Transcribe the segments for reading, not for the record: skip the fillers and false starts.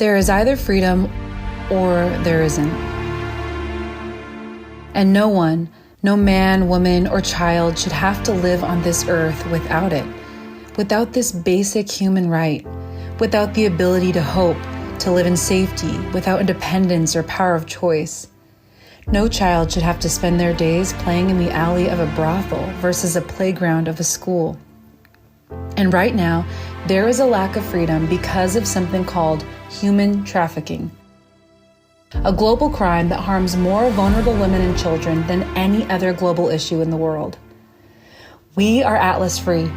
There is either freedom or there isn't. And no one, no man, woman, or child should have to live on this earth without it, without this basic human right, without the ability to hope, to live in safety, without independence or power of choice. No child should have to spend their days playing in the alley of a brothel versus a playground of a school. And right now, there is a lack of freedom because of something called human trafficking, a global crime that harms more vulnerable women and children than any other global issue in the world. We are Atlas Free,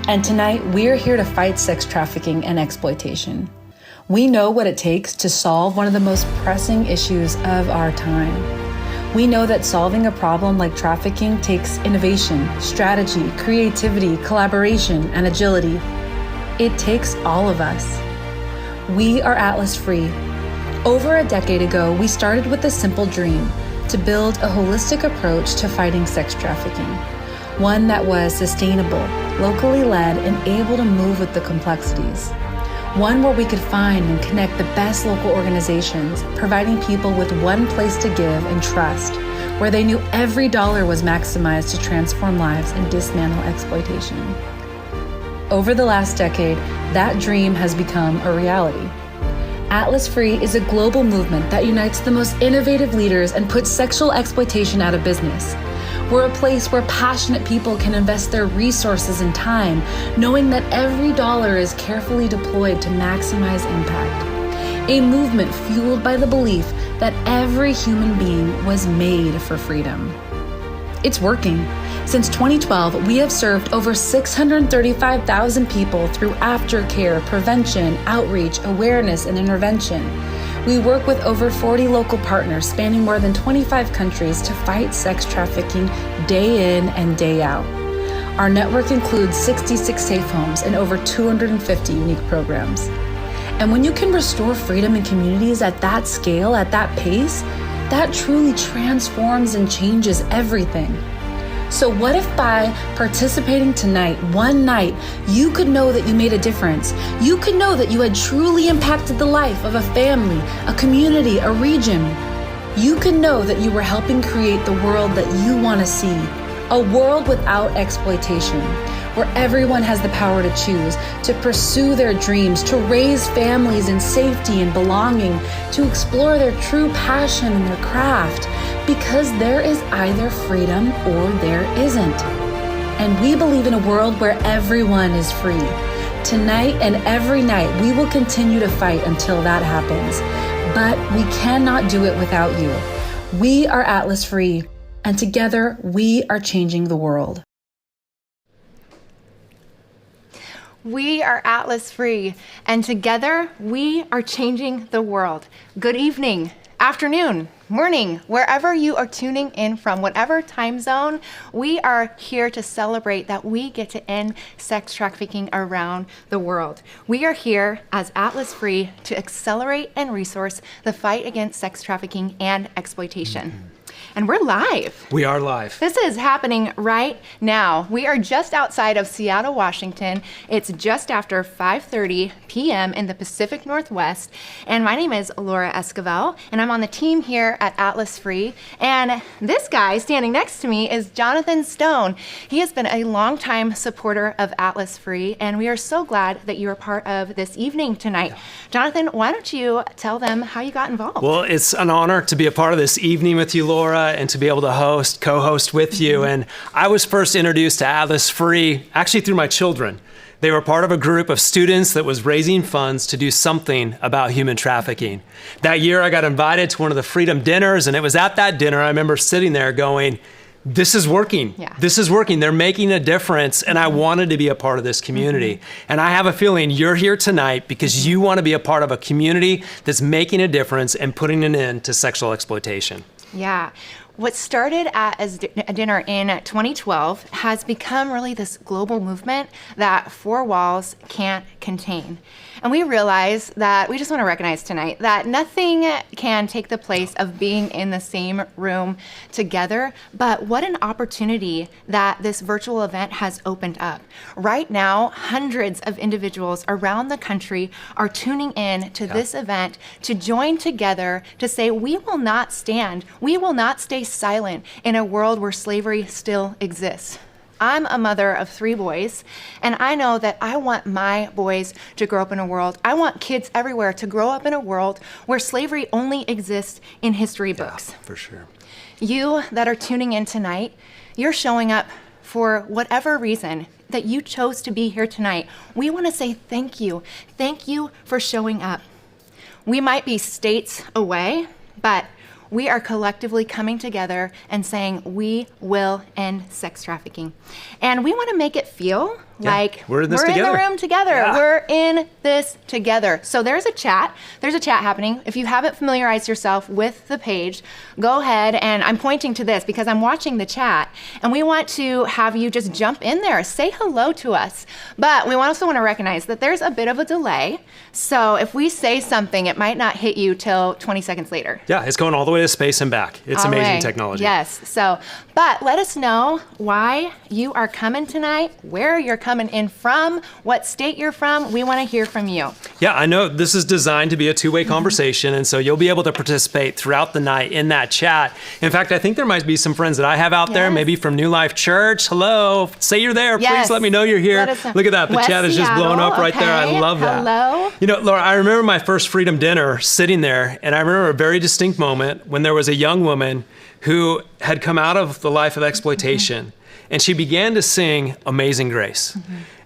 and tonight we are here to fight sex trafficking and exploitation. We know what it takes to solve one of the most pressing issues of our time. We know that solving a problem like trafficking takes innovation, strategy, creativity, collaboration, and agility. It takes all of us. We are Atlas Free. Over a decade ago, we started with a simple dream: to build a holistic approach to fighting sex trafficking. One that was sustainable, locally led, and able to move with the complexities. One where we could find and connect the best local organizations, providing people with one place to give and trust, where they knew every dollar was maximized to transform lives and dismantle exploitation. Over the last decade, that dream has become a reality. Atlas Free is a global movement that unites the most innovative leaders and puts sexual exploitation out of business. We're a place where passionate people can invest their resources and time, knowing that every dollar is carefully deployed to maximize impact. A movement fueled by the belief that every human being was made for freedom. It's working. Since 2012, we have served over 635,000 people through aftercare, prevention, outreach, awareness, and intervention. We work with over 40 local partners spanning more than 25 countries to fight sex trafficking day in and day out. Our network includes 66 safe homes and over 250 unique programs. And when you can restore freedom in communities at that scale, at that pace, that truly transforms and changes everything. So what if by participating tonight, one night, you could know that you made a difference? You could know that you had truly impacted the life of a family, a community, a region. You could know that you were helping create the world that you want to see, a world without exploitation, where everyone has the power to choose, to pursue their dreams, to raise families in safety and belonging, to explore their true passion and their craft, because there is either freedom or there isn't. And we believe in a world where everyone is free. Tonight and every night, we will continue to fight until that happens. But we cannot do it without you. We are Atlas Free, and together we are changing the world. We are Atlas Free, and together we are changing the world. Good evening, afternoon, morning, wherever you are tuning in from, whatever time zone, we are here to celebrate that we get to end sex trafficking around the world. We are here as Atlas Free to accelerate and resource the fight against sex trafficking and exploitation. And we're live. We are live. This is happening right now. We are just outside of Seattle, Washington. It's just after 5:30 p.m. in the Pacific Northwest. And my name is Laura Esquivel, and I'm on the team here at Atlas Free. And this guy standing next to me is Jonathan Stone. He has been a longtime supporter of Atlas Free, and we are so glad that you're a part of this evening tonight. Jonathan, why don't you tell them how you got involved? Well, it's an honor to be a part of this evening with you, Laura, and to be able to co-host with you. And I was first introduced to Atlas Free actually through my children. They were part of a group of students that was raising funds to do something about human trafficking. That year I got invited to one of the Freedom dinners, and it was at that dinner I remember sitting there going, this is working. Yeah. This is working. They're making a difference, and I wanted to be a part of this community. And I have a feeling you're here tonight because you want to be a part of a community that's making a difference and putting an end to sexual exploitation. Yeah. what started as a dinner in 2012 has become really this global movement that four walls can't contain. And we realize that we just want to recognize tonight that nothing can take the place of being in the same room together, but what an opportunity that this virtual event has opened up. Right now, hundreds of individuals around the country are tuning in to this event to join together to say we will not stand, we will not stay silent in a world where slavery still exists. I'm a mother of 3 boys, and I know that I want my boys to grow up in a world, I want kids everywhere to grow up in a world where slavery only exists in history books. Yeah, for sure. You that are tuning in tonight, you're showing up for whatever reason that you chose to be here tonight. We want to say thank you. Thank you for showing up. We might be states away, but we are collectively coming together and saying we will end sex trafficking. And we want to make it feel like we're in the room together. Yeah. We're in this together. So there's a chat happening. If you haven't familiarized yourself with the page, go ahead, and I'm pointing to this because I'm watching the chat, and we want to have you just jump in there, say hello to us. But we also want to recognize that there's a bit of a delay. So if we say something, it might not hit you till 20 seconds later. Yeah, it's going all the way to space and back. It's amazing technology. Yes. So, but let us know why you are coming tonight, where you're coming in from, what state you're from. We want to hear from you. Yeah, I know this is designed to be a two-way conversation, and so you'll be able to participate throughout the night in that chat. In fact, I think there might be some friends that I have out there, maybe from New Life Church. Hello, say you're there. Please let me know you're here. Look at that. The chat is just blowing up right there. I love that. Hello. You know, Laura, I remember my first Freedom dinner sitting there, and I remember a very distinct moment when there was a young woman who had come out of the life of exploitation, and she began to sing Amazing Grace.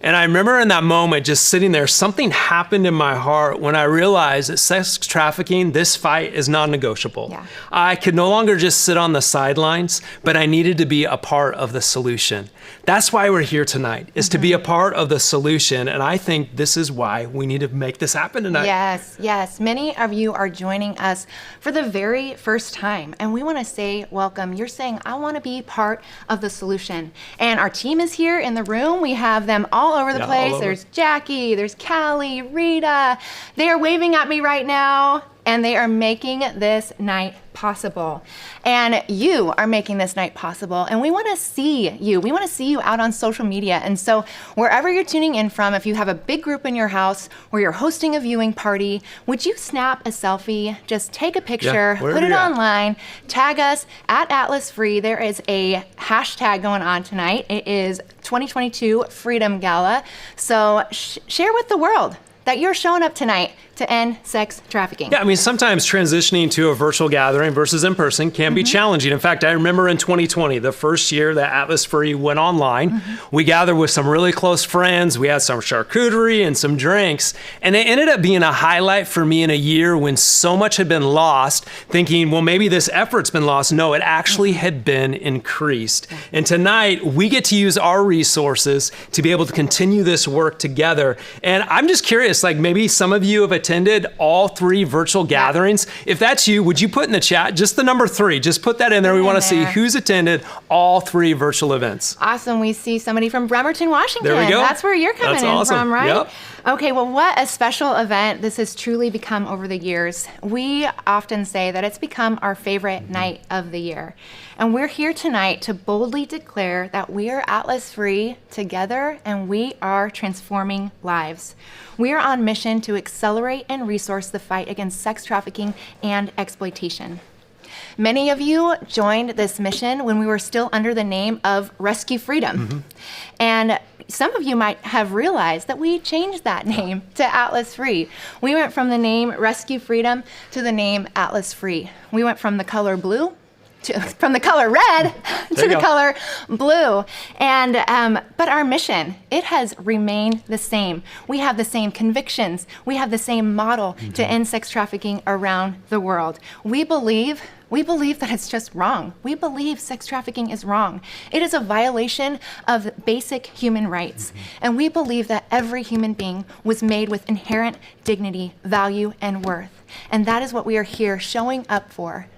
And I remember in that moment just sitting there, something happened in my heart when I realized that sex trafficking, this fight is non-negotiable. Yeah. I could no longer just sit on the sidelines, but I needed to be a part of the solution. That's why we're here tonight, is to be a part of the solution. And I think this is why we need to make this happen tonight. Yes, yes. Many of you are joining us for the very first time. And we want to say welcome. You're saying, I want to be part of the solution. And our team is here in the room. We have them all over the place. There's Jackie, there's Callie, Rita. They are waving at me right now, and they are making this night possible. And you are making this night possible. And we want to see you. We want to see you out on social media. And so wherever you're tuning in from, if you have a big group in your house where you're hosting a viewing party, would you snap a selfie? Just take a picture, put it online, tag us at Atlas Free. There is a hashtag going on tonight. It is 2022 Freedom Gala. So share with the world that you're showing up tonight to end sex trafficking. Yeah, I mean, sometimes transitioning to a virtual gathering versus in person can be challenging. In fact, I remember in 2020, the first year that Atlas Free went online, we gathered with some really close friends. We had some charcuterie and some drinks, and it ended up being a highlight for me in a year when so much had been lost, thinking, well, maybe this effort's been lost. No, it actually had been increased. And tonight, we get to use our resources to be able to continue this work together. And I'm just curious, like maybe some of you have attended all 3 virtual gatherings. If that's you, would you put in the chat just the number 3? Just put that in there. We want to see who's attended all 3 virtual events. Awesome. We see somebody from Bremerton, Washington. There we go. That's where you're coming in from, right? Yep. Okay, well, what a special event this has truly become over the years. We often say that it's become our favorite night of the year. And we're here tonight to boldly declare that we are Atlas Free together, and we are transforming lives. We are on mission to accelerate and resource the fight against sex trafficking and exploitation. Many of you joined this mission when we were still under the name of Rescue Freedom. And some of you might have realized that we changed that name to Atlas Free. We went from the name Rescue Freedom to the name Atlas Free. We went from the color blue from the color red to the color blue. And but our mission, it has remained the same. We have the same convictions. We have the same model to end sex trafficking around the world. We believe that it's just wrong. We believe sex trafficking is wrong. It is a violation of basic human rights. And we believe that every human being was made with inherent dignity, value, and worth. And that is what we are here showing up for.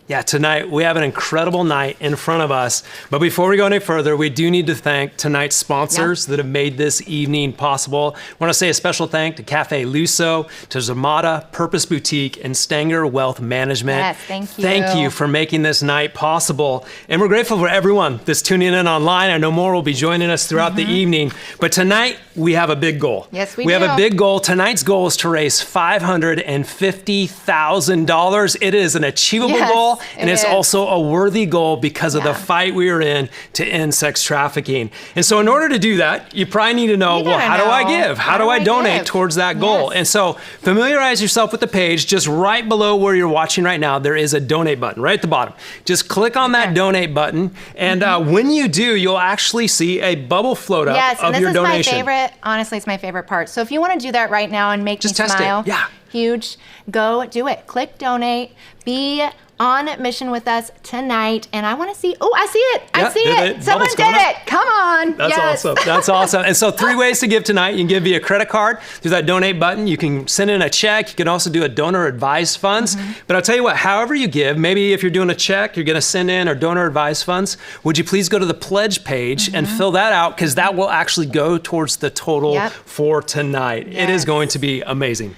Yeah, tonight we have an incredible night in front of us. But before we go any further, we do need to thank tonight's sponsors that have made this evening possible. I want to say a special thank to Cafe Luso, to Zamata, Purpose Boutique, and Stanger Wealth Management. Yes, thank you. Thank you for making this night possible. And we're grateful for everyone that's tuning in online. I know more will be joining us throughout the evening. But tonight we have a big goal. Yes, we have do. a big goal. Tonight's goal is to raise $550,000. It is an achievable goal. And it's also a worthy goal because of the fight we are in to end sex trafficking. And so in order to do that, you probably need to know, well, how do I give? How do I donate towards that goal? And so familiarize yourself with the page. Just right below where you're watching right now, there is a donate button right at the bottom. Just click on that donate button. And when you do, you'll actually see a bubble float up of your donation. Yes, and this is my favorite. Honestly, it's my favorite part. So if you want to do that right now and make me smile, huge, go do it. Click donate. Be on mission with us tonight, and I want to see. Oh, I see it! I see it! Someone did it! Come on! That's awesome. That's awesome. And so 3 ways to give tonight. You can give via credit card through that donate button. You can send in a check. You can also do a donor advised funds. But I'll tell you what. However you give, maybe if you're doing a check, you're going to send in or donor advised funds. Would you please go to the pledge page and fill that out, because that will actually go towards the total for tonight. It is going to be amazing.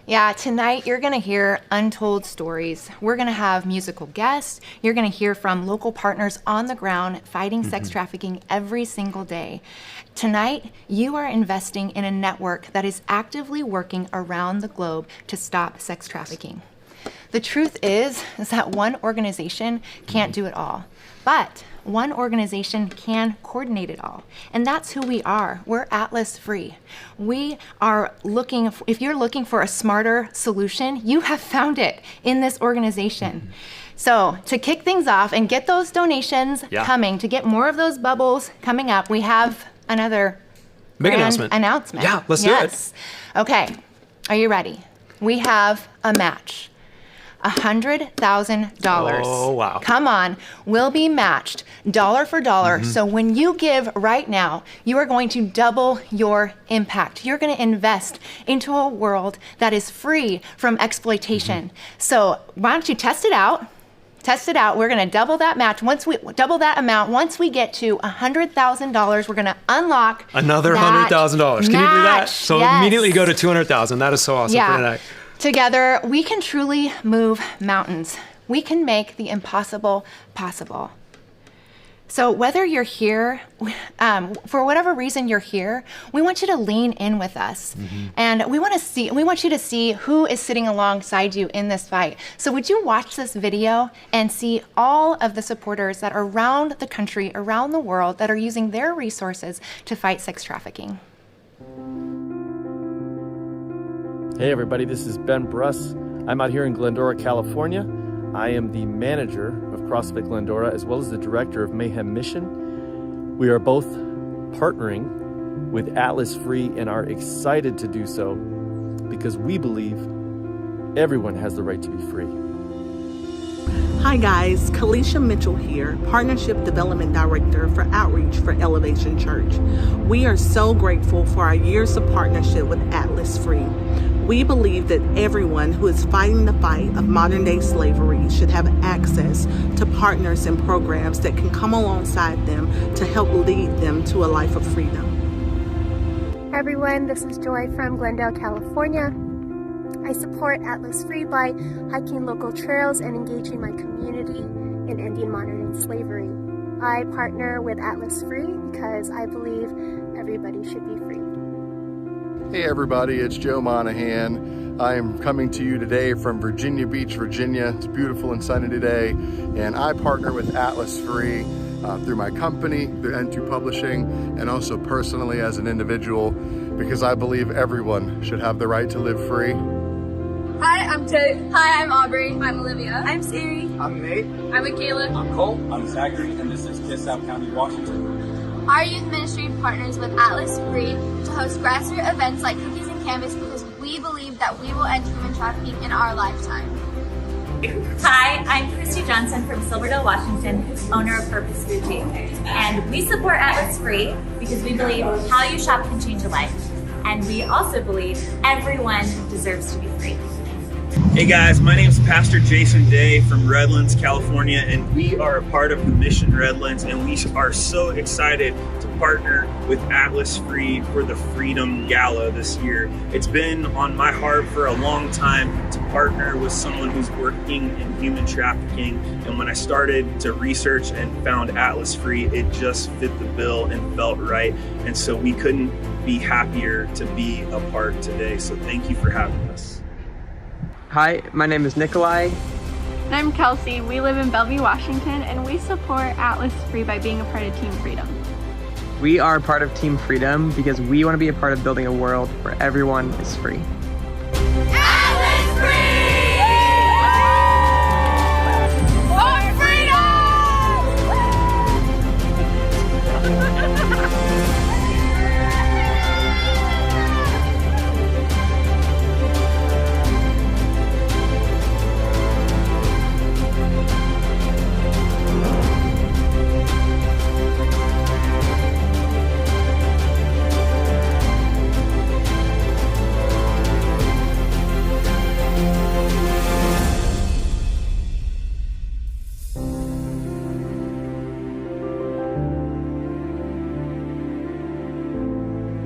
Yeah, tonight you're going to hear untold stories. We're going to have musical guests. You're going to hear from local partners on the ground fighting sex trafficking every single day. Tonight, you are investing in a network that is actively working around the globe to stop sex trafficking. The truth is that one organization can't do it all, but one organization can coordinate it all. And that's who we are. We're Atlas Free. We are looking, if you're looking for a smarter solution, you have found it in this organization. So to kick things off and get those donations coming, to get more of those bubbles coming up, we have another big announcement. Yeah, let's do it. Okay, are you ready? We have a match. $100,000. Oh, wow. Come on, will be matched dollar for dollar. So when you give right now, you are going to double your impact. You're going to invest into a world that is free from exploitation. So why don't you test it out? Test it out. We're going to double that match. Once we double that amount, once we get to $100,000, we're going to unlock another $100,000. Can you do that? So immediately go to $200,000. That is so awesome for tonight. Together, we can truly move mountains. We can make the impossible possible. So whether you're here, for whatever reason you're here, we want you to lean in with us. And we want you to see who is sitting alongside you in this fight. So would you watch this video and see all of the supporters that are around the country, around the world, that are using their resources to fight sex trafficking? Hey everybody, this is Ben Bruss. I'm out here in Glendora, California. I am the manager of CrossFit Glendora as well as the director of Mayhem Mission. We are both partnering with Atlas Free and are excited to do so because we believe everyone has the right to be free. Hi guys, Kalisha Mitchell here, Partnership Development Director for Outreach for Elevation Church. We are so grateful for our years of partnership with Atlas Free. We believe that everyone who is fighting the fight of modern day slavery should have access to partners and programs that can come alongside them to help lead them to a life of freedom. Hi everyone, this is Joy from Glendale, California. I support Atlas Free by hiking local trails and engaging my community in ending modern day slavery. I partner with Atlas Free because I believe everybody should be free. Hey everybody, it's Joe Monahan. I am coming to you today from Virginia Beach, Virginia. It's beautiful and sunny today, and I partner with Atlas Free through my company, through N2 Publishing, and also personally as an individual, because I believe everyone should have the right to live free. Hi, I'm Tate. Hi, I'm Aubrey. I'm Olivia. I'm Siri. I'm Nate. I'm Michaela. I'm Cole. I'm Zachary, and this is Kitsap County, Washington. Our youth ministry partners with Atlas Free to host grassroots events like Cookies and Canvas because we believe that we will end human trafficking in our lifetime. Hi, I'm Christy Johnson from Silverdale, Washington, owner of Purpose Boutique. And we support Atlas Free because we believe how you shop can change a life. And we also believe everyone deserves to be free. Hey guys, my name is Pastor Jason Day from Redlands, California, and we are a part of the Mission Redlands, and we are so excited to partner with Atlas Free for the Freedom Gala this year. It's been on my heart for a long time to partner with someone who's working in human trafficking, and when I started to research and found Atlas Free, it just fit the bill and felt right, and so we couldn't be happier to be a part today. So thank you for having us. Hi, my name is Nikolai. And I'm Kelsey. We live in Bellevue, Washington, and we support Atlas Free by being a part of Team Freedom. We are part of Team Freedom because we want to be a part of building a world where everyone is free. Atlas Free! For freedom!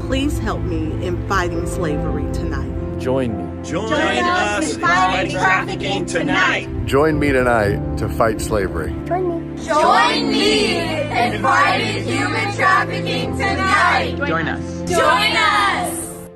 Please help me in fighting slavery tonight. Join me. Join us in fighting trafficking tonight. Join me tonight to fight slavery. Join me. Join me in fighting human trafficking tonight. Join us. Join us.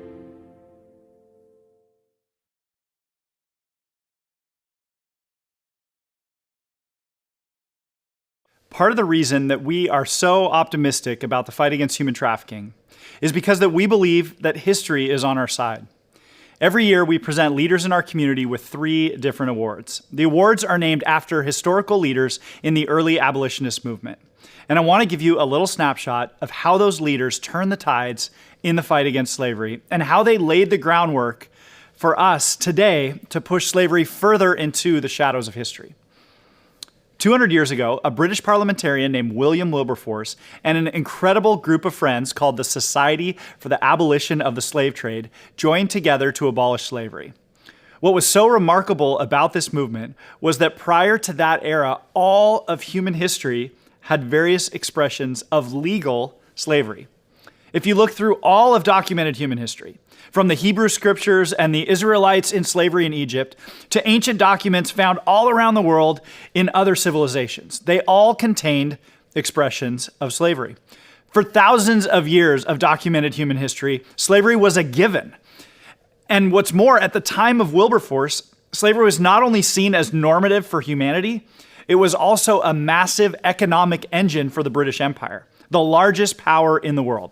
Part of the reason that we are so optimistic about the fight against human trafficking is because that we believe that history is on our side. Every year, we present leaders in our community with 3 different awards. The awards are named after historical leaders in the early abolitionist movement. And I want to give you a little snapshot of how those leaders turned the tides in the fight against slavery and how they laid the groundwork for us today to push slavery further into the shadows of history. 200 years ago, a British parliamentarian named William Wilberforce and an incredible group of friends called the Society for the Abolition of the Slave Trade joined together to abolish slavery. What was so remarkable about this movement was that prior to that era, all of human history had various expressions of legal slavery. If you look through all of documented human history, from the Hebrew scriptures and the Israelites in slavery in Egypt to ancient documents found all around the world in other civilizations, they all contained expressions of slavery. For thousands of years of documented human history, slavery was a given. And what's more, at the time of Wilberforce, slavery was not only seen as normative for humanity, it was also a massive economic engine for the British Empire, the largest power in the world.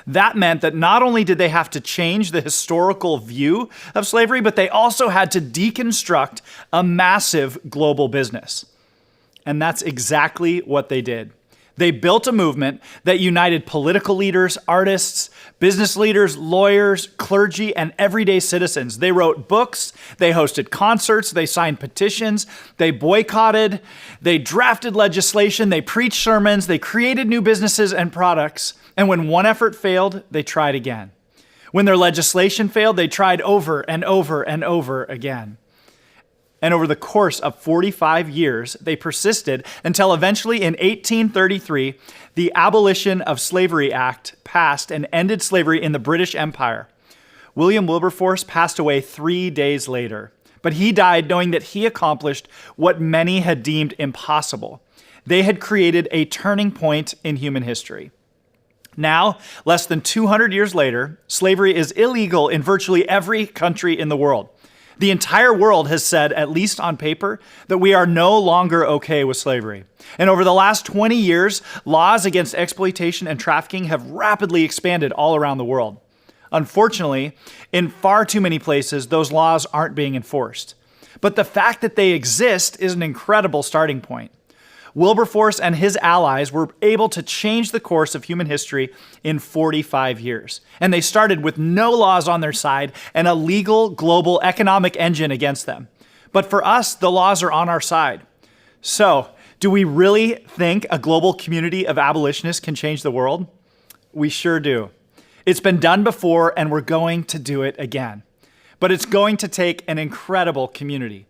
That meant that not only did they have to change the historical view of slavery, but they also had to deconstruct a massive global business. And that's exactly what they did. They built a movement that united political leaders, artists, business leaders, lawyers, clergy, and everyday citizens. They wrote books, they hosted concerts, they signed petitions, they boycotted, they drafted legislation, they preached sermons, they created new businesses and products. And when one effort failed, they tried again. When their legislation failed, they tried over and over and over again. And over the course of 45 years, they persisted until eventually in 1833, the Abolition of Slavery Act passed and ended slavery in the British Empire. William Wilberforce passed away 3 days later, but he died knowing that he accomplished what many had deemed impossible. They had created a turning point in human history. Now, less than 200 years later, slavery is illegal in virtually every country in the world. The entire world has said, at least on paper, that we are no longer okay with slavery. And over the last 20 years, laws against exploitation and trafficking have rapidly expanded all around the world. Unfortunately, in far too many places, those laws aren't being enforced. But the fact that they exist is an incredible starting point. Wilberforce and his allies were able to change the course of human history in 45 years. And they started with no laws on their side and a legal global economic engine against them. But for us, the laws are on our side. So, do we really think a global community of abolitionists can change the world? We sure do. It's been done before, and we're going to do it again. but it's going to take an incredible community.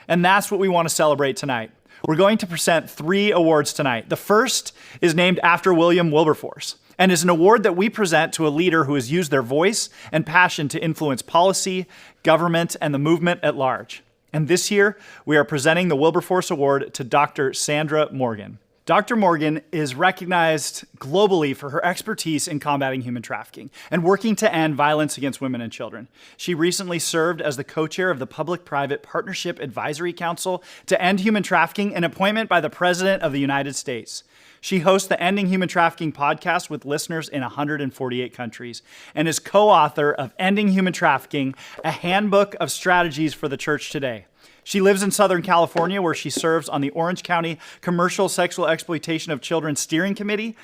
And that's what we want to celebrate tonight. We're going to present 3 awards tonight. The first is named after William Wilberforce and is an award that we present to a leader who has used their voice and passion to influence policy, government, and the movement at large. And this year, we are presenting the Wilberforce Award to Dr. Sandra Morgan. Dr. Morgan is recognized globally for her expertise in combating human trafficking and working to end violence against women and children. She recently served as the co-chair of the Public-Private Partnership Advisory Council to End Human Trafficking, an appointment by the President of the United States. She hosts the Ending Human Trafficking podcast with listeners in 148 countries and is co-author of Ending Human Trafficking, a handbook of strategies for the church today. She lives in Southern California, where she serves on the Orange County Commercial Sexual Exploitation of Children Steering Committee,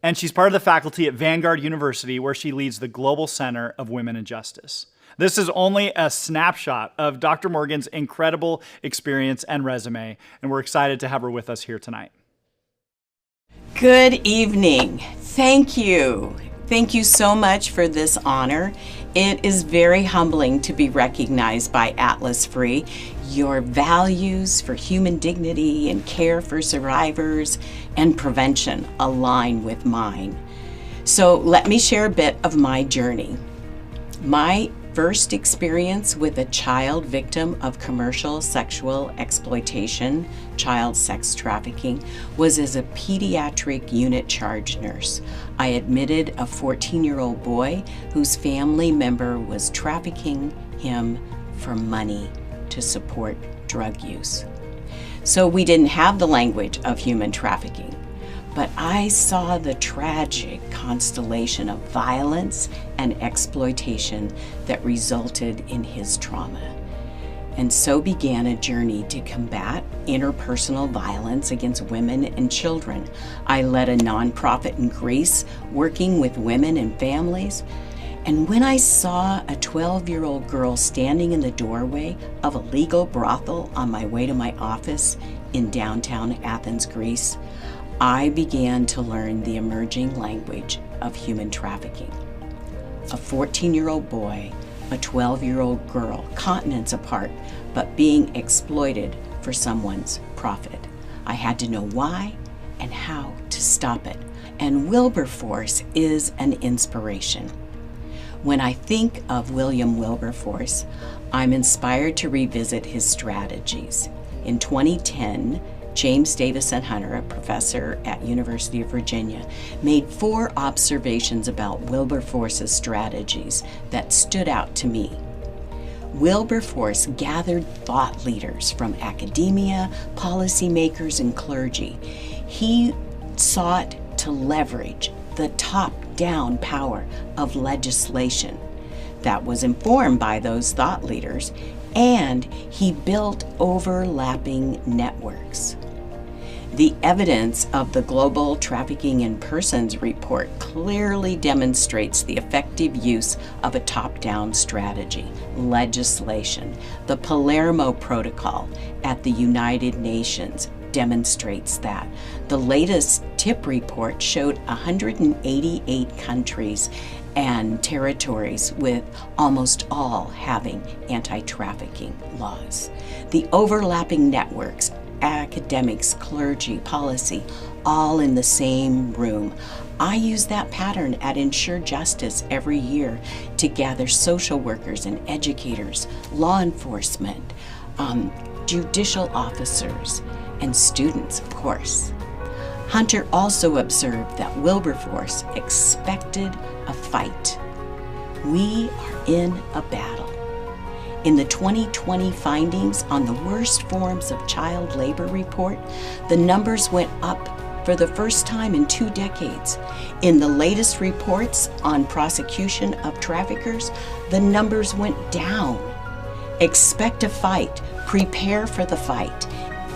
and she's part of the faculty at Vanguard University, where she leads the Global Center of Women in Justice. This is only a snapshot of Dr. Morgan's incredible experience and resume, and we're excited to have her with us here tonight. Good evening. Thank you. Thank you so much for this honor. It is very humbling to be recognized by Atlas Free. Your values for human dignity and care for survivors and prevention align with mine. So let me share a bit of my journey. My first experience with a child victim of commercial sexual exploitation, child sex trafficking, was as a pediatric unit charge nurse. I admitted a 14-year-old boy whose family member was trafficking him for money to support drug use. So we didn't have the language of human trafficking, but I saw the tragic constellation of violence and exploitation that resulted in his trauma. And so began a journey to combat interpersonal violence against women and children. I led a nonprofit in Greece working with women and families. And when I saw a 12-year-old girl standing in the doorway of a legal brothel on my way to my office in downtown Athens, Greece, I began to learn the emerging language of human trafficking. A 14-year-old boy, a 12-year-old girl, continents apart, but being exploited for someone's profit. I had to know why and how to stop it. And Wilberforce is an inspiration. When I think of William Wilberforce, I'm inspired to revisit his strategies. In 2010, James Davison Hunter, a professor at University of Virginia, made 4 observations about Wilberforce's strategies that stood out to me. Wilberforce gathered thought leaders from academia, policymakers, and clergy. He sought to leverage the top-down power of legislation that was informed by those thought leaders, and he built overlapping networks. The evidence of the Global Trafficking in Persons report clearly demonstrates the effective use of a top-down strategy, legislation. The Palermo Protocol at the United Nations demonstrates that. The latest TIP report showed 188 countries and territories, with almost all having anti-trafficking laws. The overlapping networks, academics, clergy, policy, all in the same room. I use that pattern at Ensure Justice every year to gather social workers and educators, law enforcement, judicial officers, and students, of course. Hunter also observed that Wilberforce expected a fight. We are in a battle. In the 2020 findings on the worst forms of child labor report, the numbers went up for the first time in 2 decades. In the latest reports on prosecution of traffickers, the numbers went down. Expect a fight. Prepare for the fight.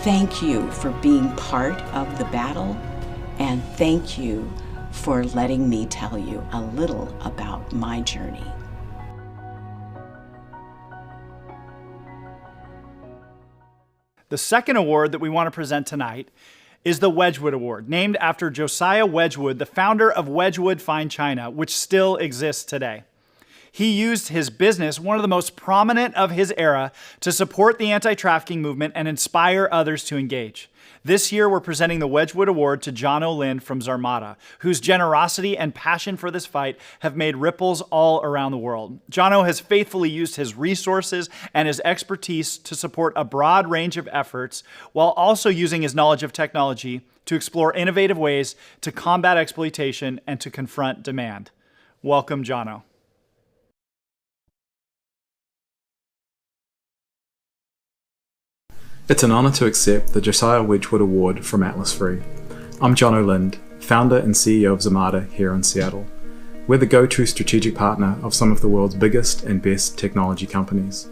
Thank you for being part of the battle, and thank you for letting me tell you a little about my journey. The second award that we want to present tonight is the Wedgwood Award, named after Josiah Wedgwood, the founder of Wedgwood Fine China, which still exists today. He used his business, one of the most prominent of his era, to support the anti-trafficking movement and inspire others to engage. This year, we're presenting the Wedgwood Award to Jono Lind from Zarmata, whose generosity and passion for this fight have made ripples all around the world. Jono has faithfully used his resources and his expertise to support a broad range of efforts, while also using his knowledge of technology to explore innovative ways to combat exploitation and to confront demand. Welcome, Jono. It's an honor to accept the Josiah Wedgwood Award from Atlas Free. I'm Jono Lind, founder and CEO of Zarmata here in Seattle. We're the go-to strategic partner of some of the world's biggest and best technology companies.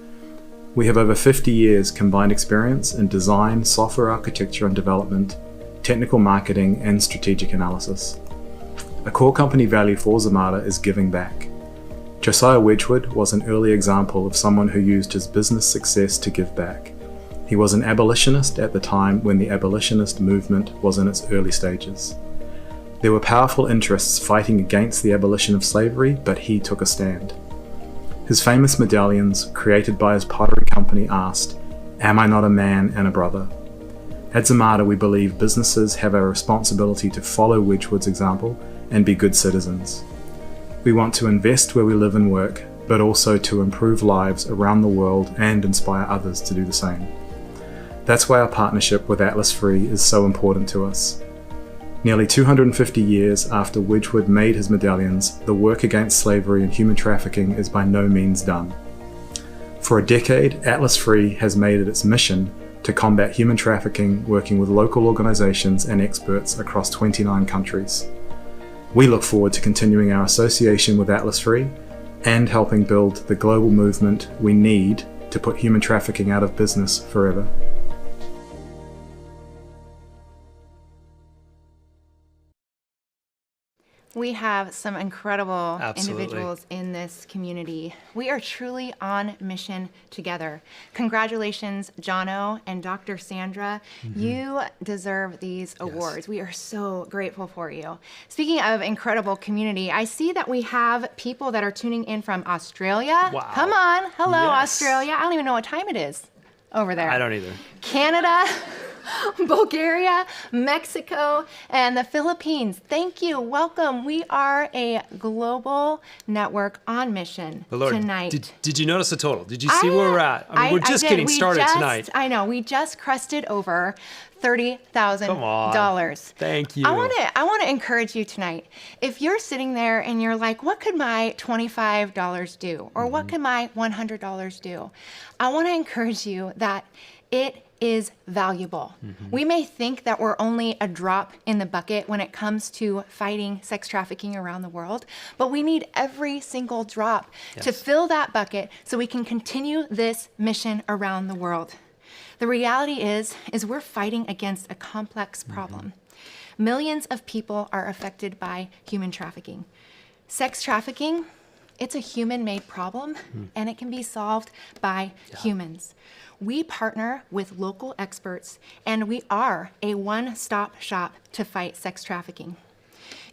We have over 50 years combined experience in design, software architecture and development, technical marketing, and strategic analysis. A core company value for Zarmata is giving back. Josiah Wedgwood was an early example of someone who used his business success to give back. He was an abolitionist at the time when the abolitionist movement was in its early stages. There were powerful interests fighting against the abolition of slavery, but he took a stand. His famous medallions, created by his pottery company, asked, "Am I not a man and a brother?" At Zarmata, we believe businesses have a responsibility to follow Wedgwood's example and be good citizens. We want to invest where we live and work, but also to improve lives around the world and inspire others to do the same. That's why our partnership with Atlas Free is so important to us. Nearly 250 years after Wedgwood made his medallions, the work against slavery and human trafficking is by no means done. For a decade, Atlas Free has made it its mission to combat human trafficking, working with local organizations and experts across 29 countries. We look forward to continuing our association with Atlas Free and helping build the global movement we need to put human trafficking out of business forever. We have some incredible Absolutely. individuals in this community. We are truly on mission together. Congratulations, Jono and Dr. Sandra. You deserve these awards. We are so grateful for you. Speaking of incredible community, I see that we have people that are tuning in from Australia. Wow. Come on. Hello, Yes. Australia. I don't even know what time it is over there. I don't either. Canada, Bulgaria, Mexico, and the Philippines. Thank you. Welcome. We are a global network on mission But Lord, tonight. did you notice the total? Did you see where we're at? I mean, we're just did. getting We started just- tonight. I know. We just crested over $30,000. Come on. Thank you. I want to encourage you tonight. If you're sitting there and you're like, what could my $25 do? Or what could my $100 do? I want to encourage you that it is valuable. We may think that we're only a drop in the bucket when it comes to fighting sex trafficking around the world, but we need every single drop to fill that bucket so we can continue this mission around the world. The reality is we're fighting against a complex problem. Millions of people are affected by human trafficking. Sex trafficking, it's a human-made problem, and it can be solved by humans. We partner with local experts, and we are a one-stop shop to fight sex trafficking.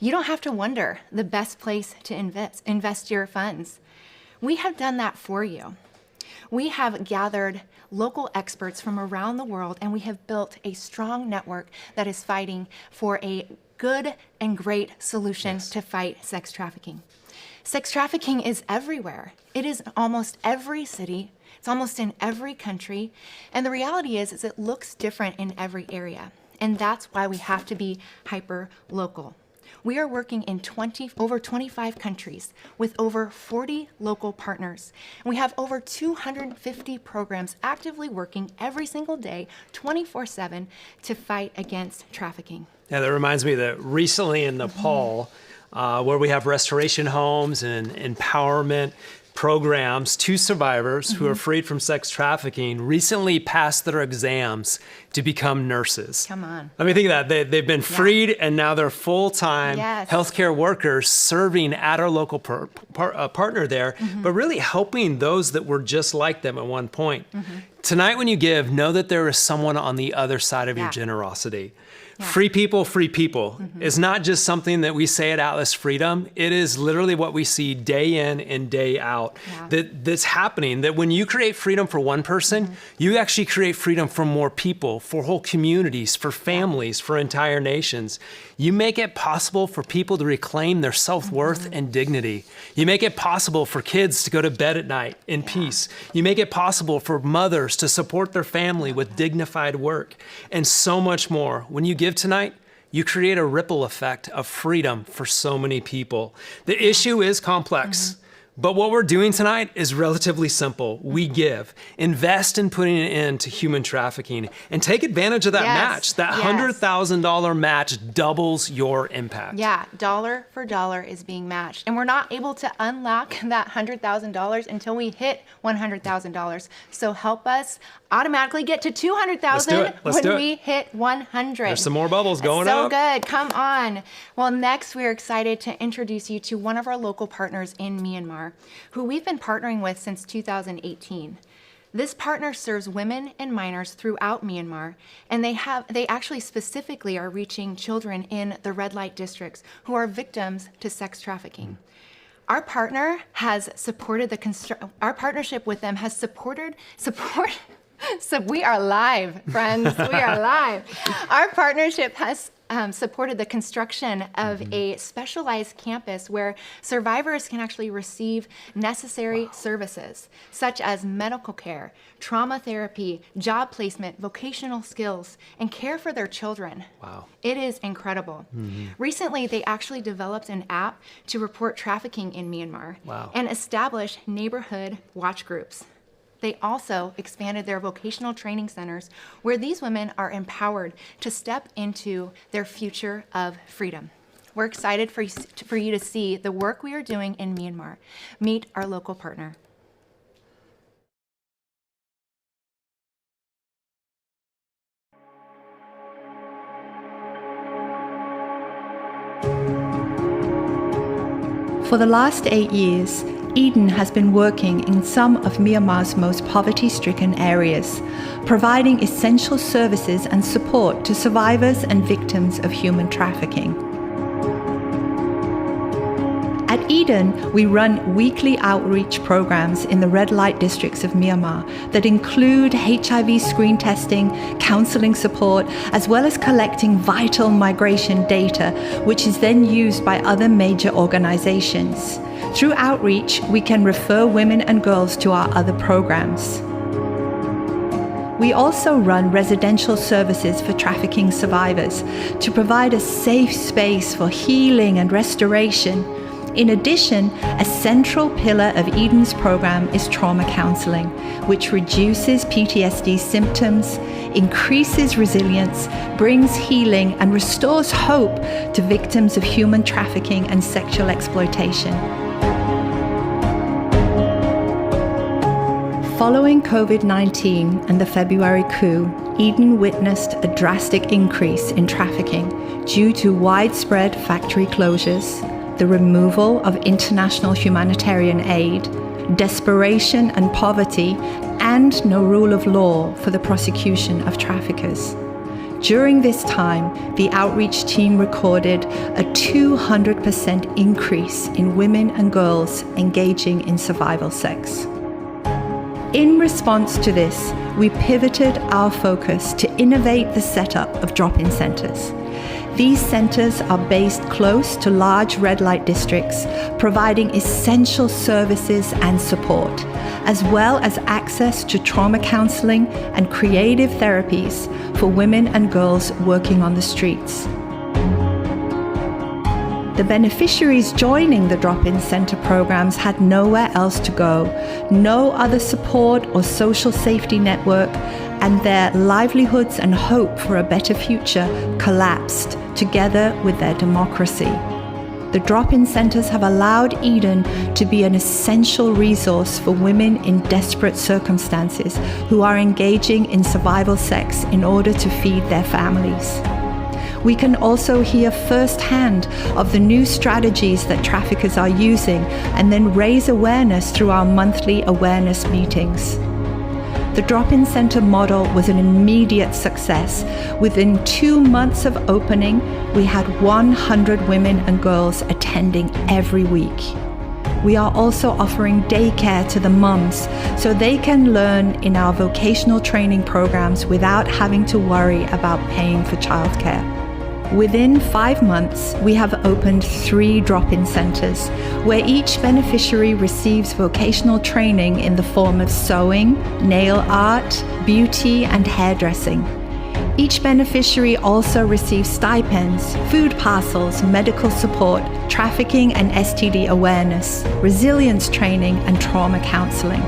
You don't have to wonder the best place to invest your funds. We have done that for you. We have gathered local experts from around the world, and we have built a strong network that is fighting for a good and great solution to fight sex trafficking. Sex trafficking is everywhere. It is in almost every city. It's almost in every country. And the reality is it looks different in every area. And that's why we have to be hyper local. We are working in over 25 countries with over 40 local partners. And we have over 250 programs actively working every single day, 24/7, to fight against trafficking. Yeah, that reminds me that recently in Nepal, where we have restoration homes and empowerment programs, 2 survivors who are freed from sex trafficking recently passed their exams to become nurses. Come on. I mean, think of that. They've been freed and now they're full-time healthcare workers serving at our local partner there, but really helping those that were just like them at one point Tonight when you give, know that there is someone on the other side of your generosity. Free people is not just something that we say at Atlas Freedom. It is literally what we see day in and day out that's happening. That when you create freedom for one person, you actually create freedom for more people, for whole communities, for families, for entire nations. You make it possible for people to reclaim their self-worth and dignity. You make it possible for kids to go to bed at night in peace. You make it possible for mothers to support their family with dignified work, and so much more. When you give tonight, you create a ripple effect of freedom for so many people. The issue is complex. But what we're doing tonight is relatively simple. We give. Invest in putting an end to human trafficking and take advantage of that match. That $100,000 match doubles your impact. Yeah, dollar for dollar is being matched. And we're not able to unlock that $100,000 until we hit $100,000. So help us automatically get to $200,000 when we hit 100. There's some more bubbles going up. So good, come on. Well, next we're excited to introduce you to one of our local partners in Myanmar, who we've been partnering with since 2018. This partner serves women and minors throughout Myanmar, and they actually specifically are reaching children in the red light districts who are victims to sex trafficking. Our partner has supported our partnership with them has support. So we are live, friends. We are live. Our partnership has supported the construction of a specialized campus where survivors can actually receive necessary services, such as medical care, trauma therapy, job placement, vocational skills, and care for their children. Wow. It is incredible. Recently, they actually developed an app to report trafficking in Myanmar and establish neighborhood watch groups. They also expanded their vocational training centers where these women are empowered to step into their future of freedom. We're excited for you to see the work we are doing in Myanmar. Meet our local partner. For the last 8 years, Eden has been working in some of Myanmar's most poverty-stricken areas, providing essential services and support to survivors and victims of human trafficking. At Eden, we run weekly outreach programs in the red light districts of Myanmar that include HIV screen testing, counseling support, as well as collecting vital migration data, which is then used by other major organizations. Through outreach, we can refer women and girls to our other programs. We also run residential services for trafficking survivors to provide a safe space for healing and restoration. In addition, a central pillar of Eden's program is trauma counseling, which reduces PTSD symptoms, increases resilience, brings healing, and restores hope to victims of human trafficking and sexual exploitation. Following COVID-19 and the February coup, Eden witnessed a drastic increase in trafficking due to widespread factory closures, the removal of international humanitarian aid, desperation and poverty, and no rule of law for the prosecution of traffickers. During this time, the outreach team recorded a 200% increase in women and girls engaging in survival sex. In response to this, we pivoted our focus to innovate the setup of drop-in centers. These centers are based close to large red light districts, providing essential services and support, as well as access to trauma counseling and creative therapies for women and girls working on the streets. The beneficiaries joining the drop-in center programs had nowhere else to go, no other support or social safety network, and their livelihoods and hope for a better future collapsed together with their democracy. The drop-in centers have allowed Eden to be an essential resource for women in desperate circumstances who are engaging in survival sex in order to feed their families. We can also hear firsthand of the new strategies that traffickers are using and then raise awareness through our monthly awareness meetings. The drop-in center model was an immediate success. Within 2 months of opening, we had 100 women and girls attending every week. We are also offering daycare to the mums so they can learn in our vocational training programs without having to worry about paying for childcare. Within 5 months, we have opened 3 drop-in centers where each beneficiary receives vocational training in the form of sewing, nail art, beauty, and hairdressing. Each beneficiary also receives stipends, food parcels, medical support, trafficking and STD awareness, resilience training, and trauma counseling.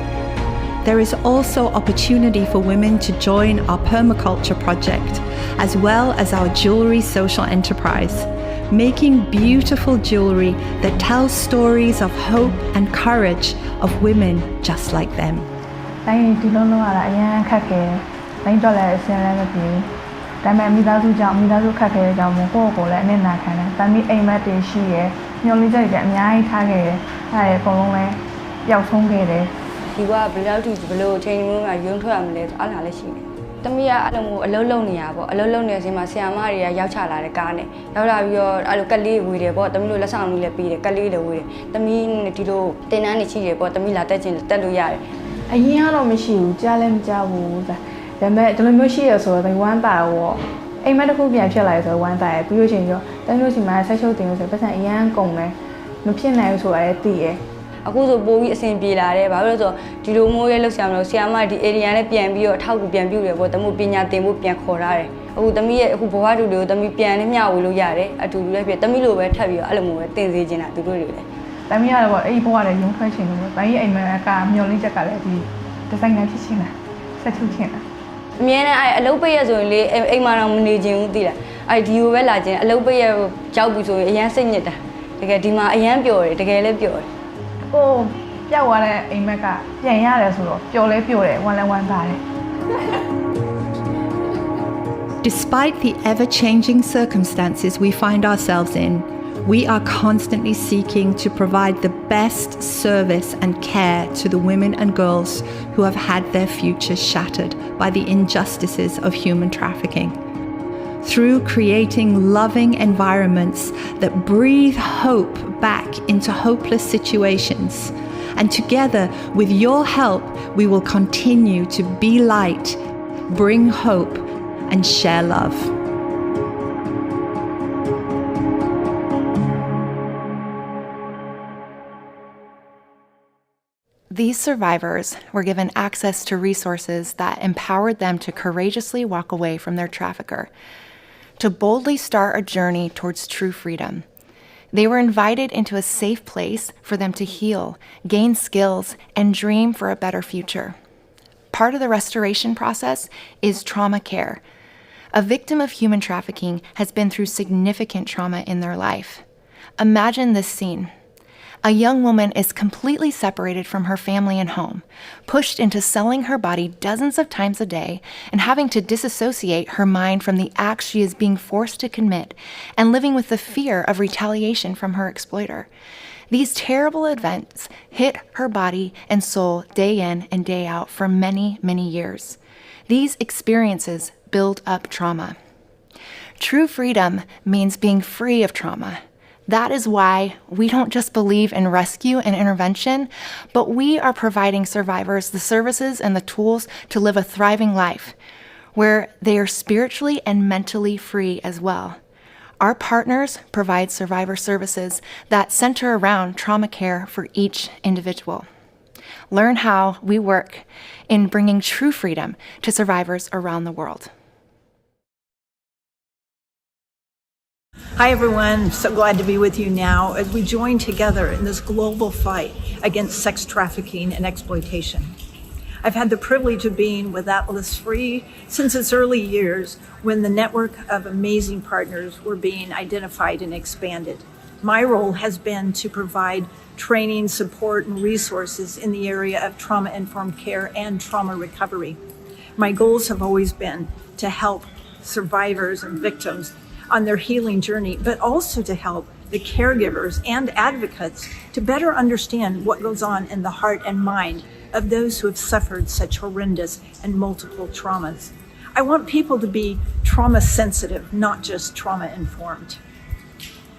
There is also opportunity for women to join our permaculture project, as well as our jewelry social enterprise, making beautiful jewelry that tells stories of hope and courage of women just like them. Despite the ever-changing circumstances we find ourselves in, we are constantly seeking to provide the best service and care to the women and girls who have had their futures shattered by the injustices of human trafficking. Through creating loving environments that breathe hope back into hopeless situations. And together, with your help, we will continue to be light, bring hope, and share love. These survivors were given access to resources that empowered them to courageously walk away from their trafficker, to boldly start a journey towards true freedom. They were invited into a safe place for them to heal, gain skills, and dream for a better future. Part of the restoration process is trauma care. A victim of human trafficking has been through significant trauma in their life. Imagine this scene. A young woman is completely separated from her family and home, pushed into selling her body dozens of times a day and having to disassociate her mind from the acts she is being forced to commit and living with the fear of retaliation from her exploiter. These terrible events hit her body and soul day in and day out for many, many years. These experiences build up trauma. True freedom means being free of trauma. That is why we don't just believe in rescue and intervention, but we are providing survivors the services and the tools to live a thriving life, where they are spiritually and mentally free as well. Our partners provide survivor services that center around trauma care for each individual. Learn how we work in bringing true freedom to survivors around the world. Hi everyone, so glad to be with you now as we join together in this global fight against sex trafficking and exploitation. I've had the privilege of being with Atlas Free since its early years when the network of amazing partners were being identified and expanded. My role has been to provide training, support, and resources in the area of trauma-informed care and trauma recovery. My goals have always been to help survivors and victims on their healing journey, but also to help the caregivers and advocates to better understand what goes on in the heart and mind of those who have suffered such horrendous and multiple traumas. I want people to be trauma sensitive, not just trauma informed.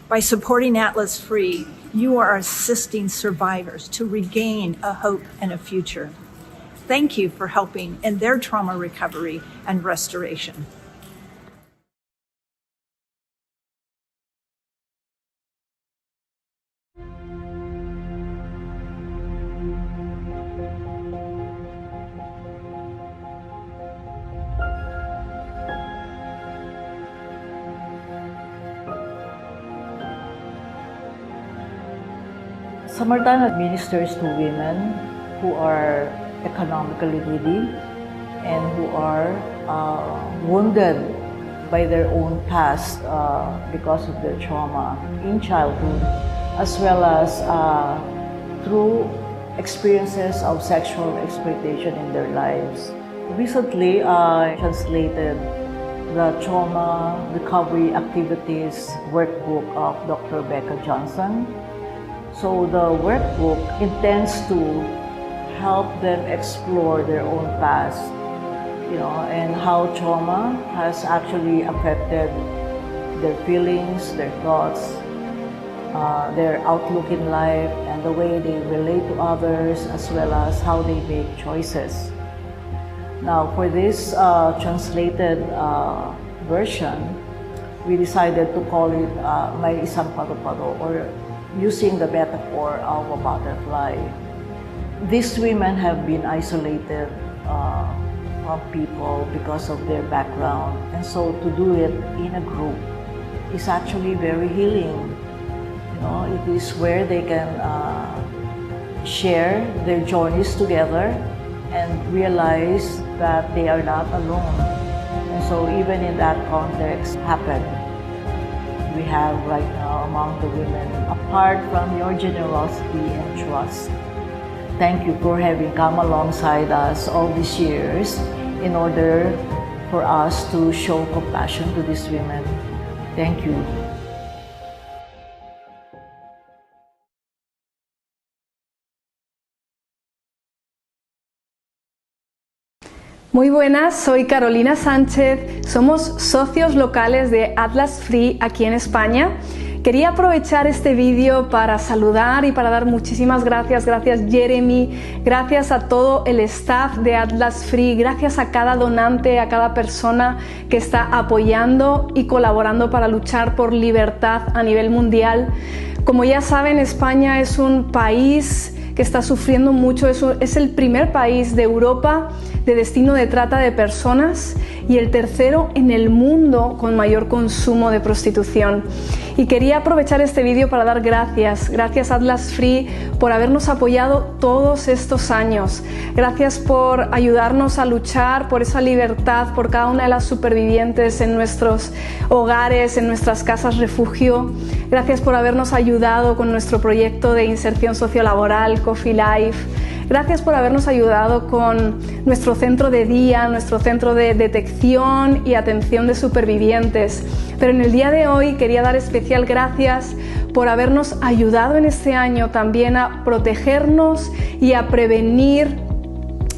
By supporting Atlas Free, you are assisting survivors to regain a hope and a future. Thank you for helping in their trauma recovery and restoration. Summertime administers to women who are economically needy and who are wounded by their own past because of their trauma in childhood, as well as through experiences of sexual exploitation in their lives. Recently, I translated the Trauma Recovery Activities workbook of Dr. Becca Johnson. So the workbook intends to help them explore their own past, and how trauma has actually affected their feelings, their thoughts, their outlook in life, and the way they relate to others, as well as how they make choices. Now, for this translated version, we decided to call it May Isang Paru-Paro, or using the metaphor of a butterfly. These women have been isolated from people because of their background, and so to do it in a group is actually very healing. It is where they can share their journeys together and realize that they are not alone. And so even in that context happened. We have right now among the women, apart from your generosity and trust. Thank you for having come alongside us all these years in order for us to show compassion to these women. Thank you. Muy buenas, soy Carolina Sánchez, somos socios locales de Atlas Free aquí en España. Quería aprovechar este vídeo para saludar y para dar muchísimas gracias. Gracias Jeremy, gracias a todo el staff de Atlas Free, gracias a cada donante, a cada persona que está apoyando y colaborando para luchar por libertad a nivel mundial. Como ya saben, España es un país que está sufriendo mucho, es el primer país de Europa de destino de trata de personas y el tercero en el mundo con mayor consumo de prostitución. Y quería aprovechar este vídeo para dar gracias Atlas Free por habernos apoyado todos estos años. Gracias por ayudarnos a luchar por esa libertad, por cada una de las supervivientes en nuestros hogares, en nuestras casas refugio. Gracias por habernos ayudado con nuestro proyecto de inserción sociolaboral, Coffee Life. Gracias por habernos ayudado con nuestro centro de día, nuestro centro de detección y atención de supervivientes. Pero en el día de hoy quería dar especial gracias por habernos ayudado en este año también a protegernos y a prevenir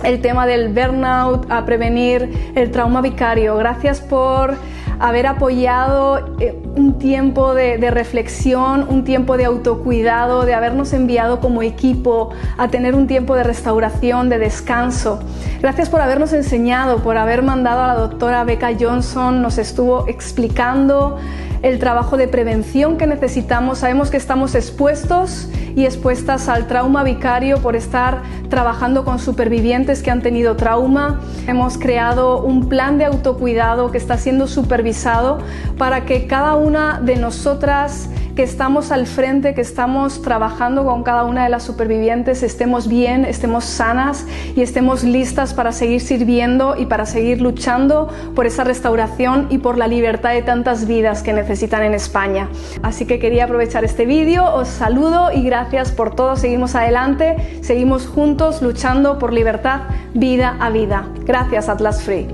el tema del burnout, a prevenir el trauma vicario. Gracias por haber apoyado un tiempo de reflexión, un tiempo de autocuidado, de habernos enviado como equipo a tener un tiempo de restauración, de descanso. Gracias por habernos enseñado, por haber mandado a la doctora Becca Johnson, nos estuvo explicando el trabajo de prevención que necesitamos. Sabemos que estamos expuestos y expuestas al trauma vicario por estar trabajando con supervivientes que han tenido trauma. Hemos creado un plan de autocuidado que está siendo supervisado para que cada una de nosotras que estamos al frente, que estamos trabajando con cada una de las supervivientes, estemos bien, estemos sanas y estemos listas para seguir sirviendo y para seguir luchando por esa restauración y por la libertad de tantas vidas que necesitan en España. Así que quería aprovechar este vídeo, os saludo y gracias por todo. Seguimos adelante, seguimos juntos luchando por libertad, vida a vida. Gracias Atlas Free.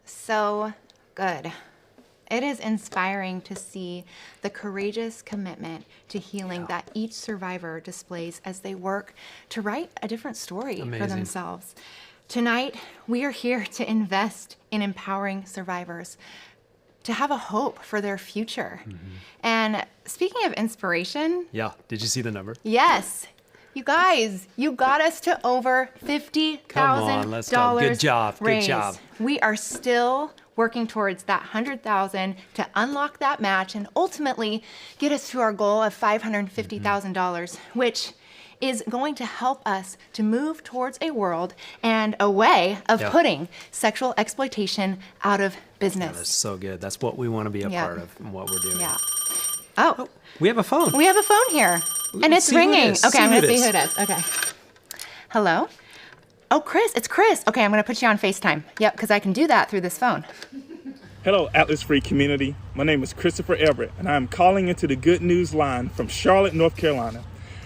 So good. It is inspiring to see the courageous commitment to healing that each survivor displays as they work to write a different story for themselves. Tonight, we are here to invest in empowering survivors to have a hope for their future. And speaking of inspiration. Yeah, did you see the number? Yes. You guys, you got us to over $50,000. Come on, let's go. Good job, raised. good job. We are still working towards that $100,000 to unlock that match and ultimately get us to our goal of $550,000, which is going to help us to move towards a world and a way of putting sexual exploitation out of business. Yeah, that's so good. That's what we want to be a part of and what we're doing. Yeah. Oh, we have a phone. We have a phone here. And it's ringing. Okay, I'm going to see who it is. Okay. Hello? Oh, Chris. It's Chris. Okay, I'm going to put you on FaceTime. Yep, because I can do that through this phone. Hello, Atlas Free community. My name is Christopher Everett, and I am calling into the Good News line from Charlotte, North Carolina.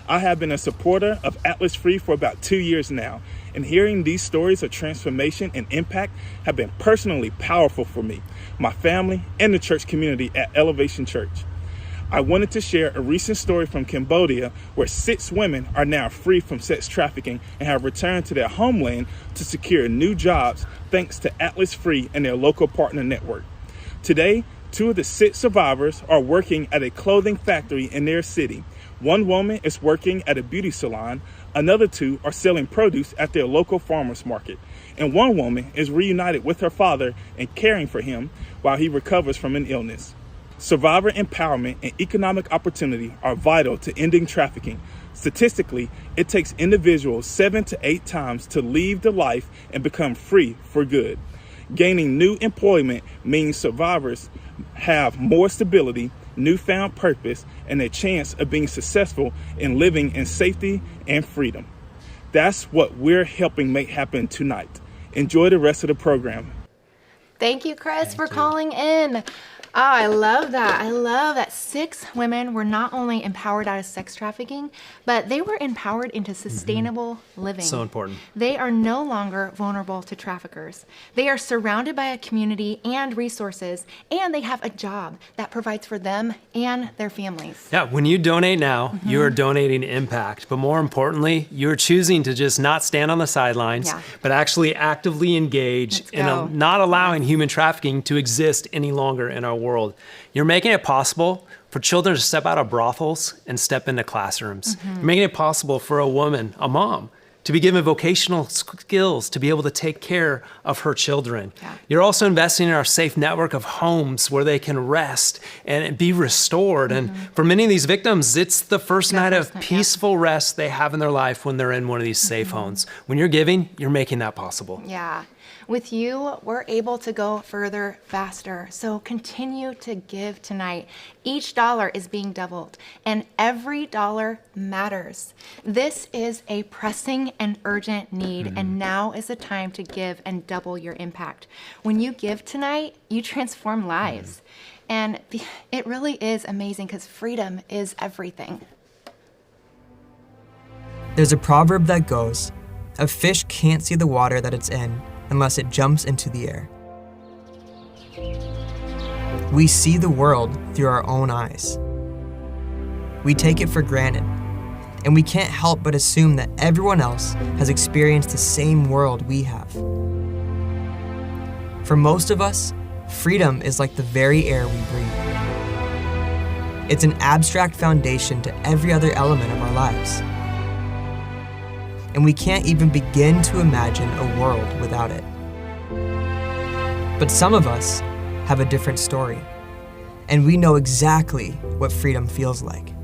I have been a supporter of Atlas Free for about 2 years now, and hearing these stories of transformation and impact have been personally powerful for me, my family, and the church community at Elevation Church. I wanted to share a recent story from Cambodia where 6 women are now free from sex trafficking and have returned to their homeland to secure new jobs thanks to Atlas Free and their local partner network. Today, 2 of the 6 survivors are working at a clothing factory in their city. 1 woman is working at a beauty salon, another 2 are selling produce at their local farmers market, and 1 woman is reunited with her father and caring for him while he recovers from an illness. Survivor empowerment and economic opportunity are vital to ending trafficking. Statistically, it takes individuals 7 to 8 times to leave the life and become free for good. Gaining new employment means survivors have more stability, newfound purpose, and a chance of being successful in living in safety and freedom. That's what we're helping make happen tonight. Enjoy the rest of the program. Thank you, Chris, for calling in. Oh, I love that. I love that 6 women were not only empowered out of sex trafficking, but they were empowered into sustainable living. So important. They are no longer vulnerable to traffickers. They are surrounded by a community and resources, and they have a job that provides for them and their families. Yeah, when you donate now, you are donating impact. But more importantly, you're choosing to just not stand on the sidelines, but actually actively engage in not allowing human trafficking to exist any longer in our world. You're making it possible for children to step out of brothels and step into classrooms. You're making it possible for a woman, a mom, to be given vocational skills to be able to take care of her children. You're also investing in our safe network of homes where they can rest and be restored. And for many of these victims, it's the first night of peaceful rest they have in their life when they're in one of these safe homes. When you're giving, you're making that possible. Yeah. With you, we're able to go further faster. So continue to give tonight. Each dollar is being doubled, and every dollar matters. This is a pressing and urgent need, and now is the time to give and double your impact. When you give tonight, you transform lives. And it really is amazing because freedom is everything. There's a proverb that goes, "A fish can't see the water that it's in unless it jumps into the air." We see the world through our own eyes. We take it for granted, and we can't help but assume that everyone else has experienced the same world we have. For most of us, freedom is like the very air we breathe. It's an abstract foundation to every other element of our lives. And we can't even begin to imagine a world without it. But some of us have a different story, and we know exactly what freedom feels like.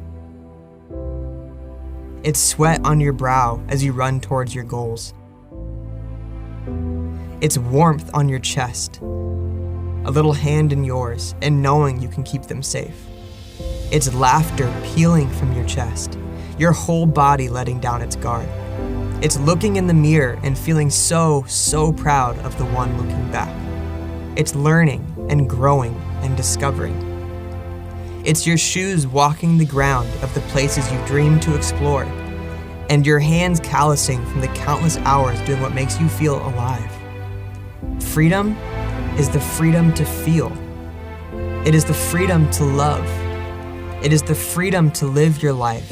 It's sweat on your brow as you run towards your goals. It's warmth on your chest, a little hand in yours, and knowing you can keep them safe. It's laughter peeling from your chest, your whole body letting down its guard. It's looking in the mirror and feeling so proud of the one looking back. It's learning and growing and discovering. It's your shoes walking the ground of the places you dream to explore, and your hands callousing from the countless hours doing what makes you feel alive. Freedom is the freedom to feel, It is the freedom to love. It is the freedom to live your life